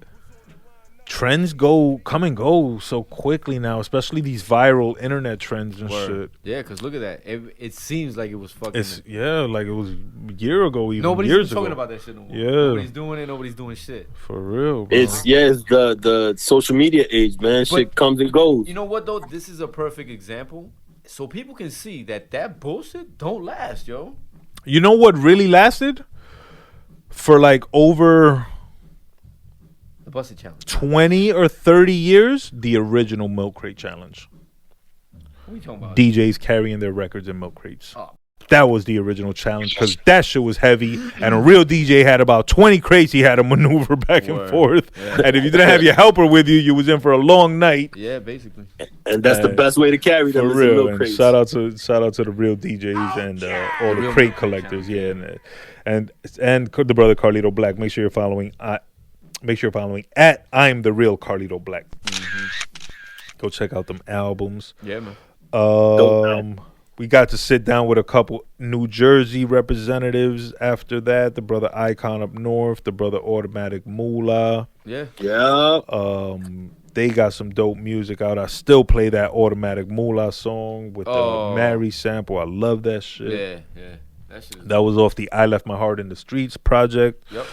trends come and go so quickly now, especially these viral internet trends and shit. Yeah, because look at that. It seems like it was fucking. Like it was a year ago, even nobody's years talking ago. About that shit no more. Yeah, nobody's doing it. Nobody's doing shit. For real, bro. It's the social media age, man. Shit comes and goes. You know what though? This is a perfect example. So people can see that bullshit don't last, yo. You know what really lasted? For like over the Busted Challenge. 20 or 30 years, the original Milk Crate Challenge. What are you talking about? DJs carrying their records in milk crates. Oh. That was the original challenge because that shit was heavy, and a real DJ had about 20 crates he had to maneuver back and forth. Yeah. And if you didn't have your helper with you, you was in for a long night. Yeah, basically. And that's the best way to carry them. For real. And shout out to the real DJs and all the crate collectors. Yeah, and the brother Carlito Black. Make sure you're following. At I'm the real Carlito Black. Mm-hmm. Go check out them albums. Yeah, man. We got to sit down with a couple New Jersey representatives after that. The brother Icon up north, the brother Automatic Moolah. Yeah. They got some dope music out. I still play that Automatic Moolah song with the Mary sample. I love that shit. Yeah. That was off the I Left My Heart in the Streets project. Yep.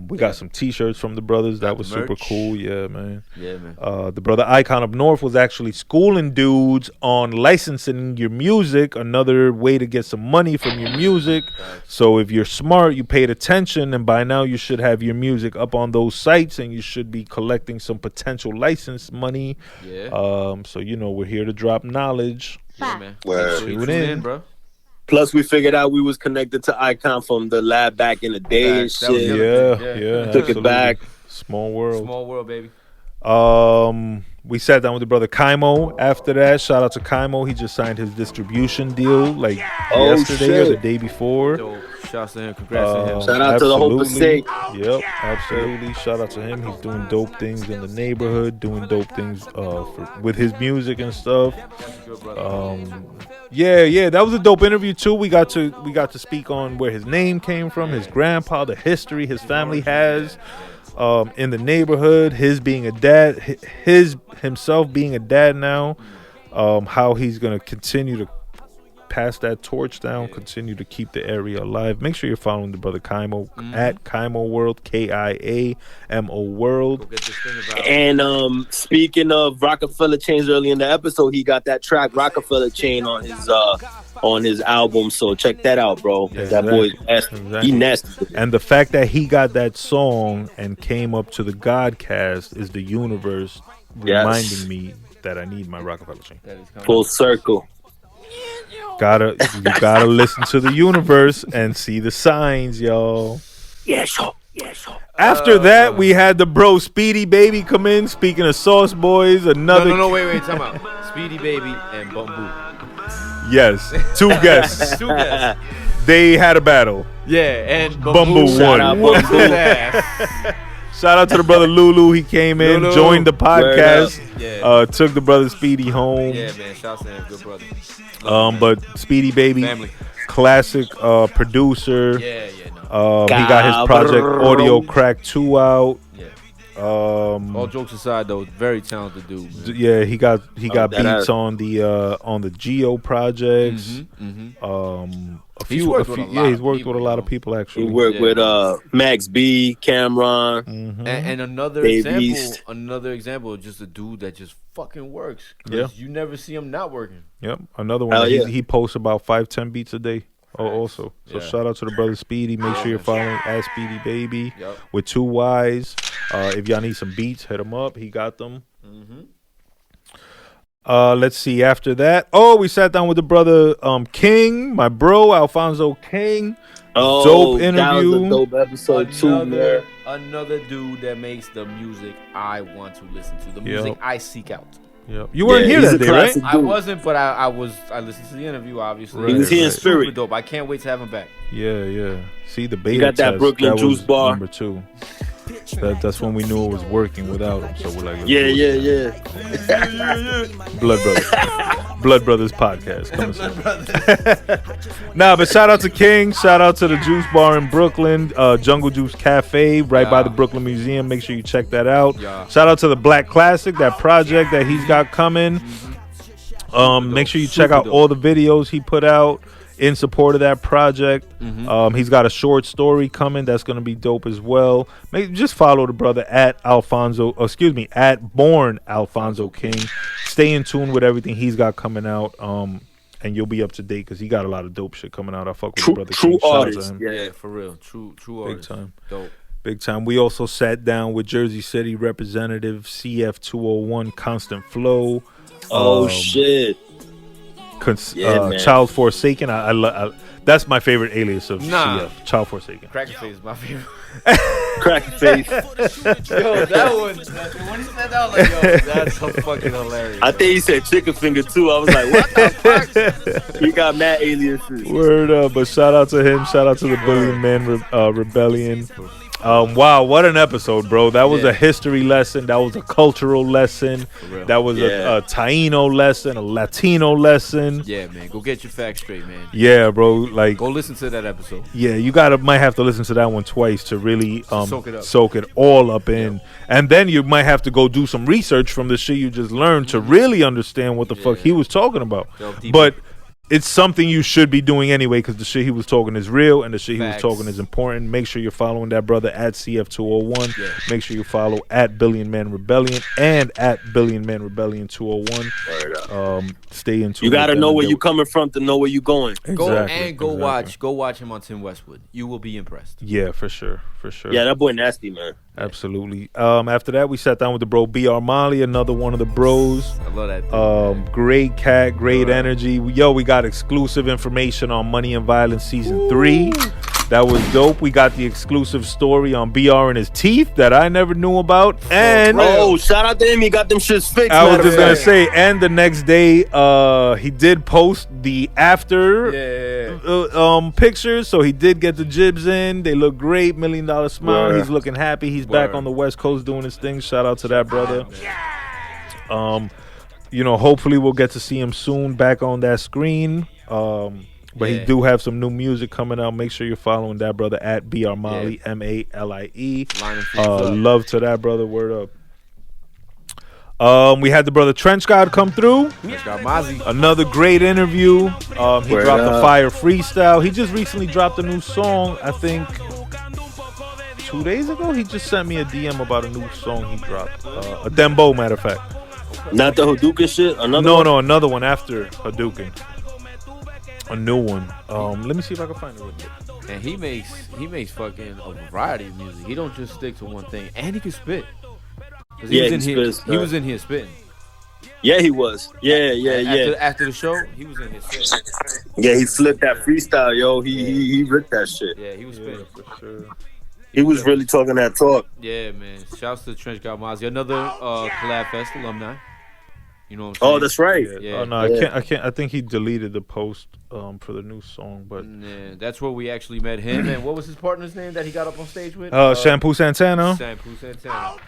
We got some T-shirts from the brothers. That was super cool. Yeah, man. Yeah, man. The brother Icon up north was actually schooling dudes on licensing your music, another way to get some money from your music. So if you're smart, you paid attention, and by now you should have your music up on those sites, and you should be collecting some potential license money. Yeah. So we're here to drop knowledge. Yeah, man. Tune in, bro. Plus, we figured out we was connected to Icon from the lab back in the day and shit. Yeah. Took it back. Small world. Small world, baby. We sat down with the brother Kaimo after that. Shout out to Kaimo. He just signed his distribution deal like yesterday or the day before. Dope. Shouts to him. Congrats to him. Shout out to the whole Passaic. Yep, absolutely. Shout out to him. He's doing dope things in the neighborhood, doing dope things with his music and stuff. Yeah, that was a dope interview too. We got to speak on where his name came from, his grandpa, the history his family has in the neighborhood, his being a dad, himself being a dad now, how he's gonna continue to pass that torch down, continue to keep the area alive. Make sure you're following the brother Kaimo at Kaimo World, KIAMO World. And speaking of Rockefeller Chains, early in the episode, he got that track Rockefeller Chain on his album. So check that out, bro. Exactly. That boy's nasty. Exactly. He nasty. And the fact that he got that song and came up to the Godcast is the universe reminding me that I need my Rockefeller Chain. Full circle. You gotta listen to the universe and see the signs, y'all. Yes. After that, we had the bro Speedy Baby come in. Speaking of Sauce Boys, another No, wait, time out. Speedy Baby and Bumbu. yes, two guests. They had a battle. Yeah, and Bumbu Shout out won. Bumbu. Shout out to the brother Lulu. He came in, Lulu. joined the podcast, Yeah. took the brother Speedy home. Yeah, man. Shouts to him. Good brother. But Speedy Baby, Family. classic producer. Yeah, He got his project Audio Crack 2 out. Yeah. All jokes aside, though, very talented dude. Man. Yeah, he got that beats ass. on the Geo projects. He's worked with a lot of people, actually. He worked with Max B, Cameron. And another Dave example, East. of just a dude that just fucking works. Yeah. You never see him not working. Yep, another one. Hell yeah. He posts about 5-10 beats a day. Also, so shout out to the brother Speedy. Make sure you're following at Speedy Baby with 2 Y's. If y'all need some beats, hit him up. He got them. Let's see. After that, we sat down with the brother King, my bro Alfonso King. Dope interview. That was a dope episode too, man. Another dude that makes the music I want to listen to, the music I seek out. Yep. You weren't here he's that a day, right? classic I dude. wasn't, but I listened to the interview, obviously. He was here in Super spirit. dope. I can't wait to have him back. Yeah. See the beta. You got that test, Brooklyn that juice was bar. Number 2. That's when we knew it was working without him. So we're like, let's Yeah. do it. Blood Brothers podcast. Coming soon. But shout out to King. Shout out to the Juice Bar in Brooklyn, Jungle Juice Cafe, right by the Brooklyn Museum. Make sure you check that out. Shout out to the Black Classic, that project that he's got coming. Make sure you check out all the videos he put out in support of that project. He's got a short story coming that's going to be dope as well. Just follow the brother at Born Alfonso King. Stay in tune with everything he's got coming out, and you'll be up to date because he got a lot of dope shit coming out. I fuck with the brother True King. Shout out to artist. him. Yeah, for real. True Big artist. time. Dope. Big time. We also sat down with Jersey City representative CF201 Constant Flow. Shit. Man. Child Forsaken. I that's my favorite alias of Nah. CF. Child Forsaken. Cracker Face is my favorite. Crack face. Yo, that one. When he said that, I was like, yo, that's so fucking hilarious. I think he said chicken finger too. I was like, what the fuck? He got mad aliases. Word up. But shout out to him. Shout out to the Billion Man Rebellion. Wow, what an episode, bro. That was a history lesson. That was a cultural lesson. That was a Taino lesson, a Latino lesson. Yeah, man. Go get your facts straight, man. Yeah, bro. Like, Go listen to that episode. yeah, you might have to listen to that one twice to really soak it up. all up in. And then you might have to go do some research from the shit you just learned to really understand what the fuck he was talking about. Delve deeper. But it's something you should be doing anyway because the shit he was talking is real and the shit Facts. he was talking is important. Make sure you're following that brother at CF201. Yeah. Make sure you follow at Billion Man Rebellion and at Billion Man Rebellion 201. Stay in tune. You gotta with know them where and you coming from to know where you going. Go watch him on Tim Westwood. You will be impressed. Yeah, for sure. Yeah, that boy nasty, man. Absolutely. After that, we sat down with the bro BR Molly, another one of the bros. I love that dude, man. Great cat, great energy. We got exclusive information on Money and Violence season 3. That was dope. We got the exclusive story on BR and his teeth that I never knew about. And shout out to him. He got them shits fixed. I was just gonna say, and the next day, he did post the after pictures. So he did get the jibs in. They look great. $1 Million smile. Word. He's looking happy. He's back on the West Coast doing his thing. Shout out to that brother. You know, hopefully we'll get to see him soon back on that screen. But he do have some new music coming out. Make sure you're following that brother at BR Mali, MALIE. Love to that brother. Word up. We had the brother Trench God come through. Another great interview. He dropped a fire freestyle. He just recently dropped a new song, I think 2 days ago. He just sent me a DM about a new song he dropped. A Dembo, matter of fact. Not the Hadouken shit? No, another one after Hadouken. A new one. Let me see if I can find it real quick. And he makes fucking a variety of music. He don't just stick to one thing, and he can spit. He was in here spitting. Yeah, he was. Yeah. After the show, he was in here spitting. Yeah, he flipped that freestyle, yo. He ripped that shit. Yeah, he was spitting. For sure. He was really talking that talk. Yeah, man. Shouts to Trench God Mozzie. Another Collab Fest alumni. You know what I'm saying? Oh, that's right. Yeah. Oh no, I can't. I think he deleted the post for the new song, but yeah, that's where we actually met him. And what was his partner's name that he got up on stage with? Shampoo Santana. Shampoo Santana.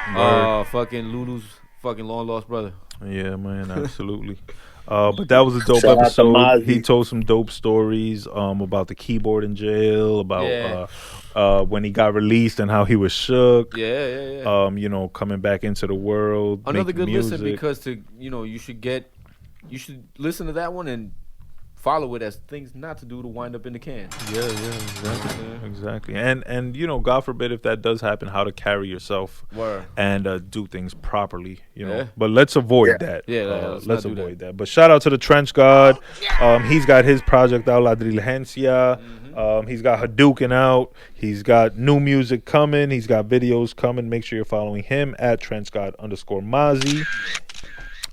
Oh, fucking Lulu's fucking long lost brother. Yeah, man, absolutely. But that was a dope episode. He told some dope stories about the keyboard in jail, about when he got released and how he was shook. Yeah. You know, coming back into the world. Another good music. listen, because you should listen to that one and follow it as things not to do to wind up in the can. Yeah, exactly. And you know, God forbid if that does happen, how to carry yourself and do things properly. You know, but let's avoid that. Let's avoid that. But shout out to the Trench God. He's got his project out, La Diligencia. He's got Hadouken out. He's got new music coming. He's got videos coming. Make sure you're following him at TrenchGod_Mozzie.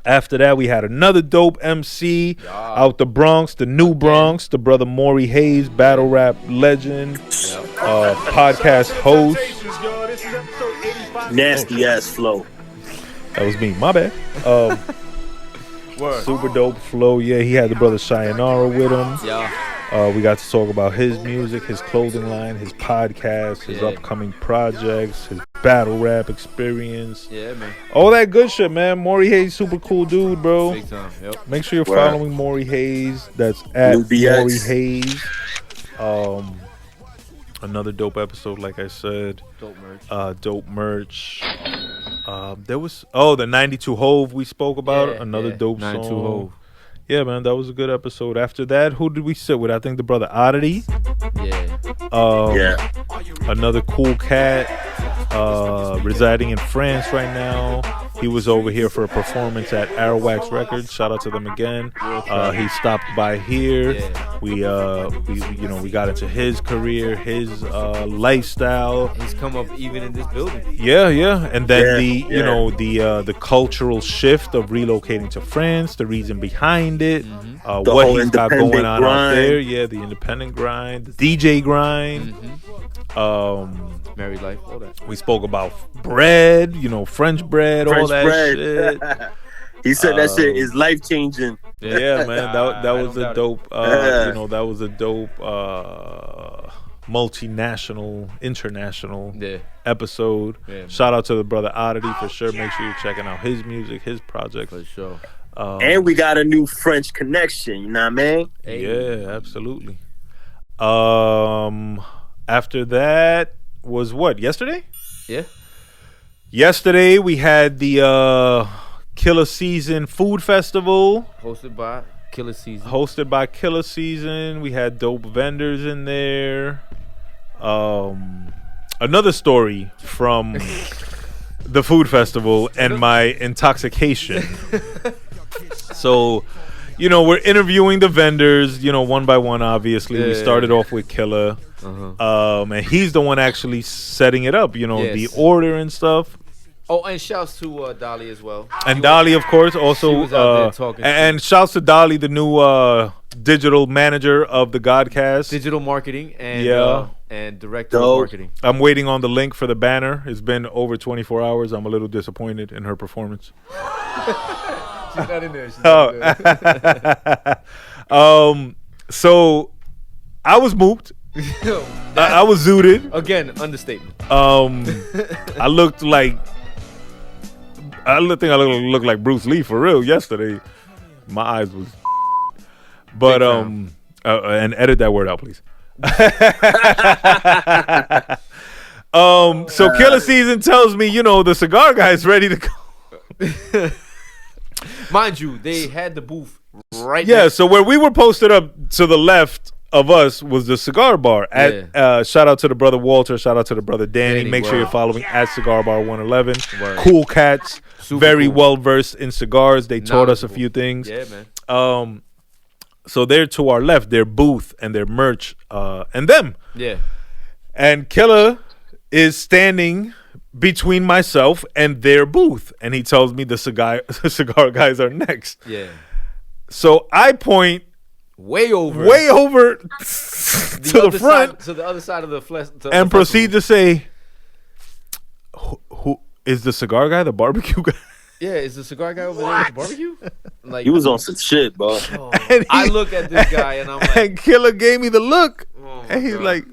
After that, we had another dope MC out the Bronx, the New Bronx, the brother Maury Hayes, battle rap legend, podcast host. Nasty ass flow. That was me. My bad. Super dope flow. Yeah, he had the brother Sayonara with him. We got to talk about his music, his clothing line, his podcast, his upcoming projects, his battle rap experience. Yeah, man. All that good shit, man. Maury Hayes, super cool dude, bro. Big time. Yep. Make sure you're following Maury Hayes. That's at Maury Hayes. Another dope episode, like I said. Dope merch. There was the 92 Hove we spoke about. Another dope 92 song. Hove. Yeah, man, that was a good episode. After that, who did we sit with? I think the brother Oddity. Another cool cat residing in France right now. He was over here for a performance at Airwax Records. Shout out to them again. He stopped by here. We got into his career, his lifestyle. He's come up even in this building. Yeah. And then the cultural shift of relocating to France, the reason behind it, what he's got going on out there. Yeah, the independent grind, the DJ grind. Married life, all that. We spoke about bread, French bread, all that shit. He said that shit is life changing. Yeah, man, that was a dope. That was a dope multinational, international episode. Yeah, shout out to the brother Oddity for sure. Make sure you're checking out his music, his project for sure. And we got a new French connection. You know what I mean? Yeah, absolutely. After that was what? Yesterday? Yeah. Yesterday we had the Killer Season Food Festival. Hosted by Killer Season. We had dope vendors in there. Another story from the food festival and my intoxication. So, we're interviewing the vendors, one by one, obviously. We started off with Killer. And he's the one actually setting it up, the order and stuff. Oh, and shouts to Dolly as well. And Dolly, of course, also. She was out there talking and shouts to Dolly, the new digital manager of the Godcast. Digital marketing and and director of marketing. I'm waiting on the link for the banner. It's been over 24 hours. I'm a little disappointed in her performance. She's not in there. She's not in there. So I was moved. I was zooted. Again, understatement. I looked like I think I looked like Bruce Lee for real yesterday. My eyes was, but and edit that word out, please. So Killer Season tells me, the cigar guy is ready to go. Mind you, they had the booth right Yeah, there. so where we were posted up to the left of us was the cigar bar. Shout out to the brother Walter. Shout out to the brother Danny. Make sure you're following at Cigar Bar 111. Cool cats. Very cool. well versed in cigars. They taught us a few things. Yeah, man. So they're to our left, their booth and their merch, and them. Yeah. And Killer is standing between myself and their booth, and he tells me the cigar guys are next. Yeah. So I point way over to the front, to the other side of the flesh, and proceed to say, "Who is the cigar guy? The barbecue guy?" Yeah, is the cigar guy over there with the barbecue? Like, He was on some shit, bro. I look at this guy and I'm like, and Killer gave me the look, oh and he's God. like,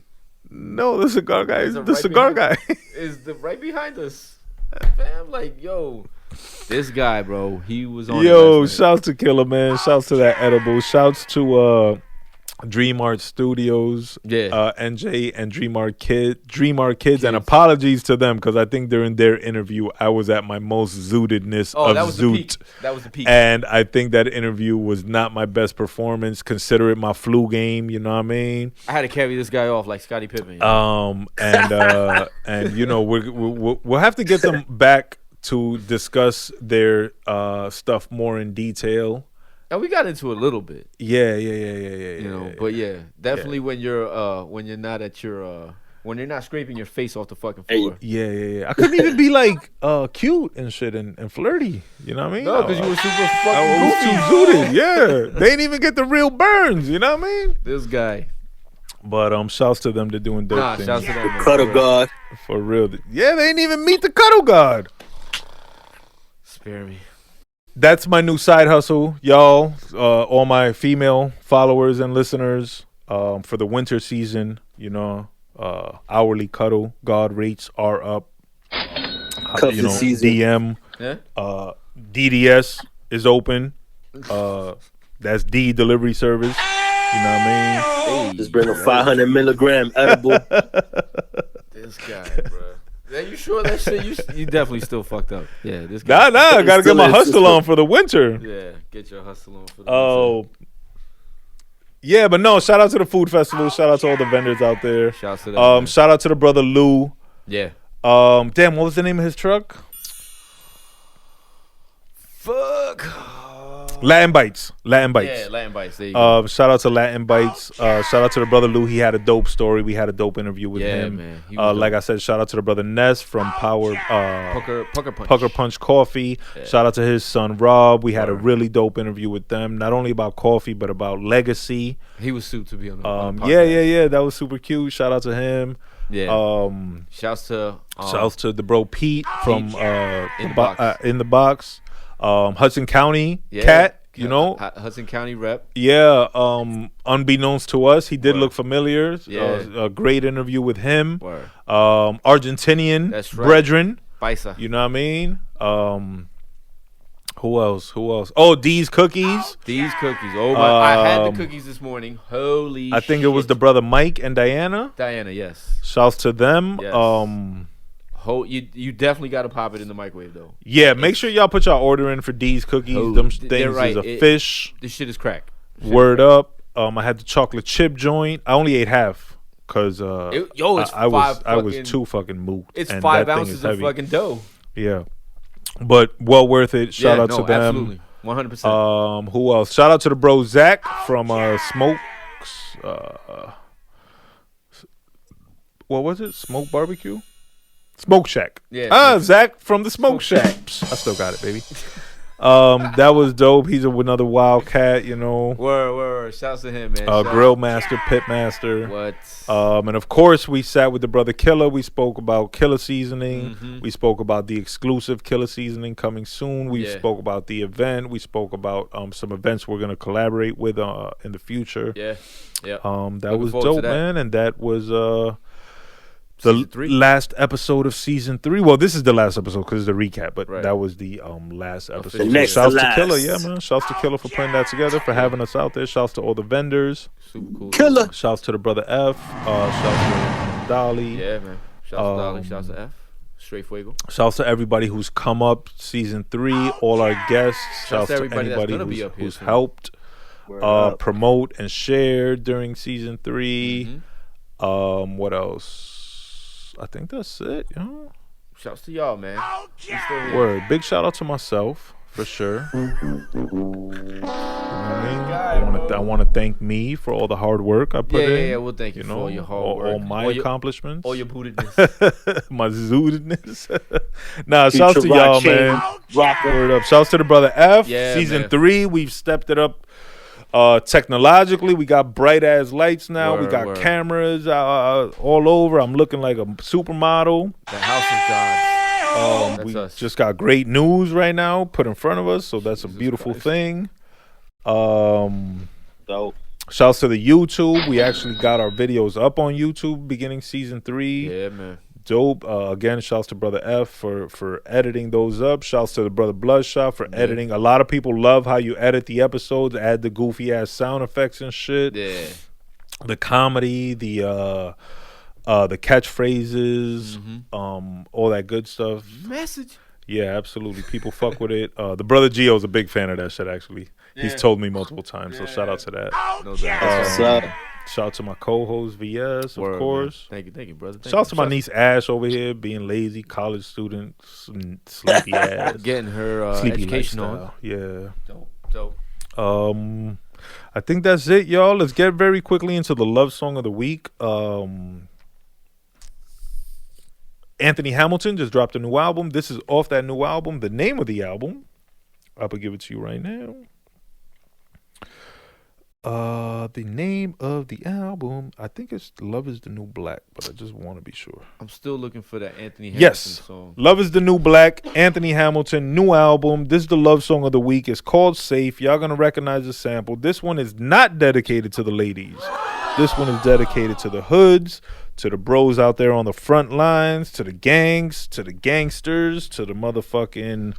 "No, the cigar guy is the right cigar guy." Is the right behind us, fam? Like, yo, this guy, bro, he was on. Yo, it last night. shouts to Killer, man. Shouts to that edible. Shouts to Dream Art Studios, NJ and Dream Art Kids, and apologies to them because I think during their interview I was at my most zootedness of that was zoot. the peak. That was the peak. And I think that interview was not my best performance. Consider it my flu game. You know what I mean? I had to carry this guy off like Scottie Pippen. And we'll have to get them back to discuss their stuff more in detail. And we got into a little bit. Yeah. But definitely when you're not at your when you're not scraping your face off the fucking floor. Yeah. I couldn't even be like cute and shit and flirty. You know what I mean? No, because you were super I fucking was goofy. too zooted. Yeah, they didn't even get the real burns. You know what I mean? This guy. But shouts to them. They're doing dope things. Shouts to them. Cuddle God. For real. Yeah, they didn't even meet the cuddle god. Spare me. That's my new side hustle, y'all. All my female followers and listeners, for the winter season, hourly cuddle god rates are up. Season. DM, DDS is open. That's D delivery service. You know what I mean? Just bring a 500 milligram edible. This guy, bro. Are you sure that shit? You definitely still fucked up. Yeah, this guy. Nah. I gotta get my hustle on for the winter. Yeah, get your hustle on for the Oh. Yeah, but no, shout out to the food festival. Shout out to all the vendors out there. Shouts to them. Shout out to the brother Lou. Yeah. Damn, what was the name of his truck? Fuck. Latin Bites. Yeah, Latin Bites. There you go. Shout out to Latin Bites. Shout out to the brother Lou. He had a dope story. We had a dope interview with him. Man. Like I said, shout out to the brother Ness from Pucker Punch. Pucker Punch Coffee. Yeah. Shout out to his son Rob. We had a really dope interview with them. Not only about coffee, but about legacy. He was suited to be on the podcast. Yeah. That was super cute. Shout out to him. Yeah. Shouts to the bro Pete from In the Box. Hudson County cat, Hudson County rep. Yeah, unbeknownst to us, he did look familiar. A great interview with him. Argentinian brethren. Paisa. You know what I mean? Who else? Oh, D's Cookies. These cookies. Oh my! I had the cookies this morning. Holy! I think it was the brother Mike and Diana. Yes. Shouts to them. Yes. You definitely got to pop it in the microwave though. Yeah, make sure y'all put y'all order in for D's Cookies. Them things is a fish. This shit is crack. Word up. I had the chocolate chip joint. I only ate half because I was too fucking moved. It's 5 ounces of fucking dough. Yeah, but well worth it. Shout out to them. Absolutely, 100%. Who else? Shout out to the bro Zach from Smokes. What was it? Smoke Barbecue. Smoke Shack. Yeah. Zach from the Smoke Shack. I still got it, baby. That was dope. He's another Wildcat, you know. Word. Shouts to him, man. Grill master, pit master. What? And of course, we sat with the brother Killer. We spoke about Killer Seasoning. Mm-hmm. We spoke about the exclusive Killer Seasoning coming soon. We spoke about the event. We spoke about some events we're gonna collaborate with in the future. Yeah. That was dope, man. And that was the last episode of season 3. Well, this is the last episode because it's the recap, but that was the last episode. The next Shouts to to last. Killer, yeah, man. Shouts to Killer for putting that together, for having us out there. Shouts to all the vendors. Super cool. Killer. Shouts to the brother F. Shouts to Dolly. Yeah, man. Shouts to Dolly. Shouts to F. Straight fuego. Shouts to everybody who's come up season 3. All our guests. Shouts to everybody that's anybody gonna be up here who's soon. helped promote and share during season 3. Mm-hmm. What else? I think that's it, yo. Shouts to y'all, man. Word. Big shout out to myself, for sure. You know what I mean? I want to thank me for all the hard work I put in. Yeah, we'll thank you for all your hard work. All my accomplishments. All your bootedness. My zootedness. Nah, shouts to y'all, man. Word up. Shouts to the brother F. Yeah, Season man. 3, we've stepped it up. Technologically, we got bright ass lights now. We got cameras all over. I'm looking like a supermodel. The house of God. We us. just got great news right now put in front of us, so that's a beautiful thing. Dope. Shouts to the YouTube. We actually got our videos up on YouTube beginning season 3. Yeah, man. Dope. Again, shouts to brother F for editing those up. Shouts to the brother Bloodshot for editing. A lot of people love how you edit the episodes, add the goofy ass sound effects and shit. Yeah. The comedy, the catchphrases, all that good stuff. Message. Yeah, absolutely. People fuck with it. The brother Gio's a big fan of that shit, actually. He's told me multiple times, so shout out to that. No doubt. Shout out to my co-host VS, of Word, course. man. Thank you, brother. Shout out to my niece Ash over here, being lazy, college student, sleepy ass. Getting her sleepy education lifestyle. on. Yeah. Dope. I think that's it, y'all. Let's get very quickly into the love song of the week. Anthony Hamilton just dropped a new album. This is off that new album. The name of the album, I will give it to you right now. The name of the album, I think it's Love is the New Black, but I just want to be sure. I'm still looking for that Anthony Hamilton Yes, song. Love is the New Black, Anthony Hamilton, new album. This is the love song of the week. It's called Safe. Y'all gonna recognize the sample. This one is not dedicated to the ladies. This one is dedicated to the hoods, to the bros out there on the front lines, to the gangs, to the gangsters, to the motherfucking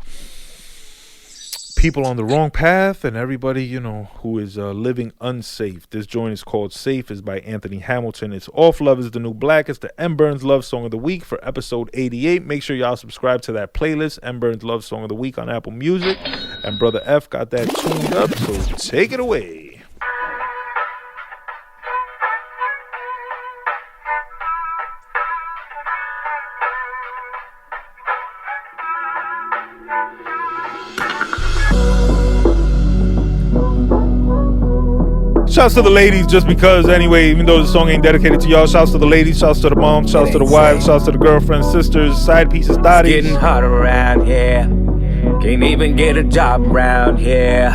people on the wrong path, and everybody, you know, who is living unsafe. This joint is called Safe. It's by Anthony Hamilton. It's off Love is the New Black. It's the M. Burns Love Song of the Week for episode 88. Make sure y'all subscribe to that playlist, M. Burns Love Song of the Week on Apple Music. And Brother F got that tuned up, so take it away. Shouts to the ladies, just because anyway, even though the song ain't dedicated to y'all. Shouts to the ladies, shouts to the moms, shouts to the wives, shouts to the girlfriends, sisters, side pieces, thotties. Getting hot around here. Can't even get a job around here.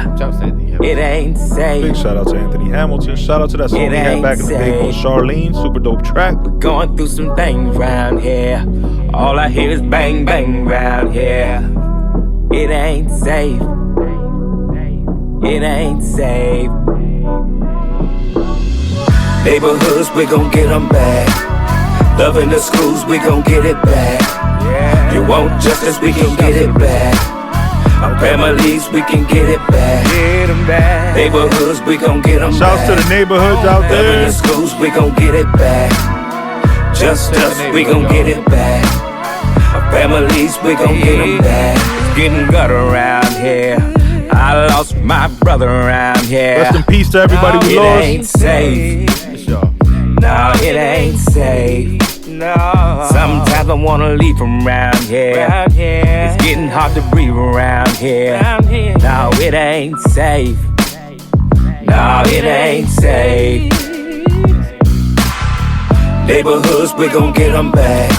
It ain't safe. Big shout out to Anthony Hamilton. Shout out to that song It he had back in the day called ain't Charlene. Super dope track. Going through some things round here. All I hear is bang bang round here. It ain't safe. It ain't safe. Neighborhoods, we gon' get them back. Loving the schools, we gon' get it back. You want justice, we can get it back. Our families, we can get it back. Neighborhoods, we gon' get them Shouts back. to the neighborhoods out Loving there. the schools, we gon' get it back. Justice, we gon' get it back. Our families, we gon' get them back. It's getting gutter around here. I lost my brother around here. Rest in peace to everybody we It lost. ain't safe. No, it ain't safe. No. Sometimes I wanna leave from around here. It's getting hard to breathe around here. No, it ain't safe. No, it ain't safe. Neighborhoods, we gon' get them back.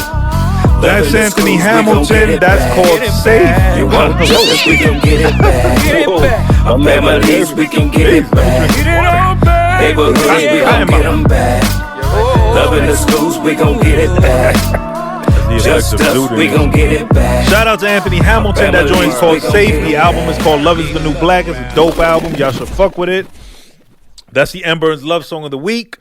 That's Anthony Hamilton. That's called Safe. You want justice, we can get it back. Our families, we can get it back. Neighborhoods, we gon' get them back. Loving the schools, we gon' get it back. Just us, we gon' get it back. Shout out to Anthony Hamilton. That joint's called Safe. The album is called Love Is The New Black. It's a dope album. Y'all should fuck with it. That's the M. Burns Love Song of the Week.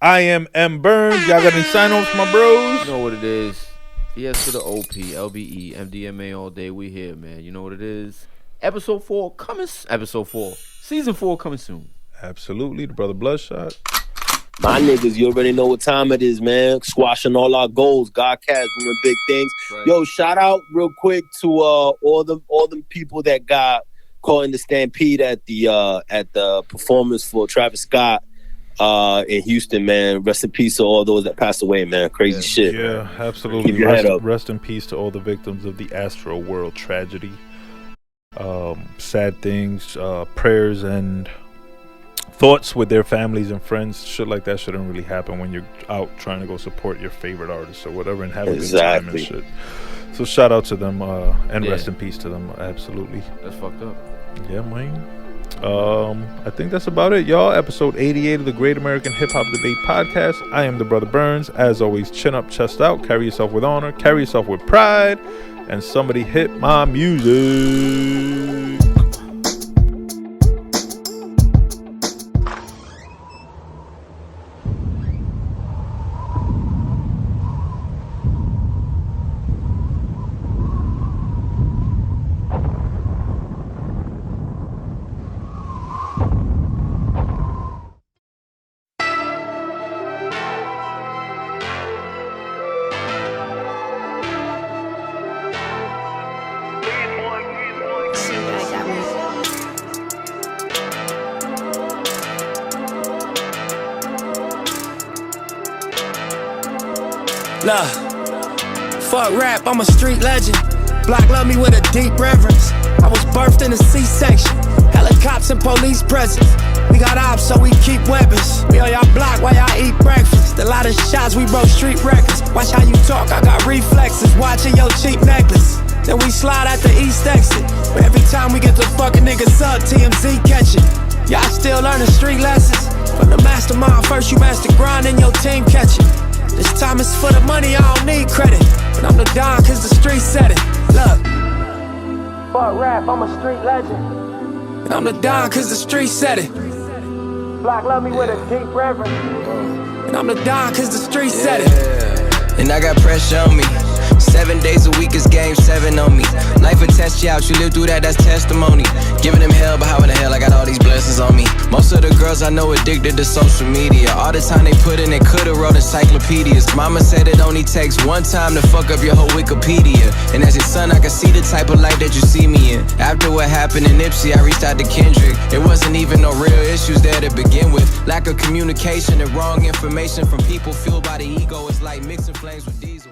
I am M. Burns. Y'all got any sign-offs, my bros? You know what it is. VS to the OP, LBE, MDMA all day. We here, man. You know what it is. Episode 4 coming. Episode 4. Season 4 coming soon. Absolutely. The Brother Bloodshot. My niggas, you already know what time it is, man. Squashing all our goals. Godcast doing big things. Right. Yo, shout out real quick to all them people that got caught in the stampede at the performance for Travis Scott in Houston, man. Rest in peace to all those that passed away, man. Crazy shit. Yeah, absolutely. Keep your head up. Rest in peace to all the victims of the Astro World tragedy. Sad things, prayers and thoughts with their families and friends. Shit like that shouldn't really happen when you're out trying to go support your favorite artist or whatever and have a good time and shit. So shout out to them and rest in peace to them. Absolutely. That's fucked up. Yeah, man. I think that's about it, y'all. Episode 88 of the Great American Hip Hop Debate Podcast. I am the Brother Burns. As always, chin up, chest out. Carry yourself with honor. Carry yourself with pride. And somebody hit my music. Look, fuck rap, I'm a street legend. Block love me with a deep reverence. I was birthed in a C-section. Helicopters and police presence. We got ops, so we keep weapons. We on y'all block while y'all eat breakfast. A lot of shots, we broke street records. Watch how you talk, I got reflexes. Watching your cheap necklace. Then we slide at the east exit. But every time we get the fucking niggas up, TMZ catch it. Y'all still learning street lessons. From the mastermind, first you master grind and your team catch it. This time it's for the money, I don't need credit. But I'm the Don cause the street said it. Look, fuck rap, I'm a street legend. And I'm the Don cause the street said it. Block love me with a deep reverence. And I'm the Don cause the street said it. And I got pressure on me. 7 days a week is game 7 on me. Life will test you out, you live through that, that's testimony. Giving them hell, but how in the hell I got all these blessings on me? Most of the girls I know addicted to social media. All the time they put in, they could've wrote encyclopedias. Mama said it only takes one time to fuck up your whole Wikipedia. And as your son, I can see the type of life that you see me in. After what happened in Nipsey, I reached out to Kendrick. There wasn't even no real issues there to begin with. Lack of communication and wrong information from people fueled by the ego. It's like mixing flames with diesel.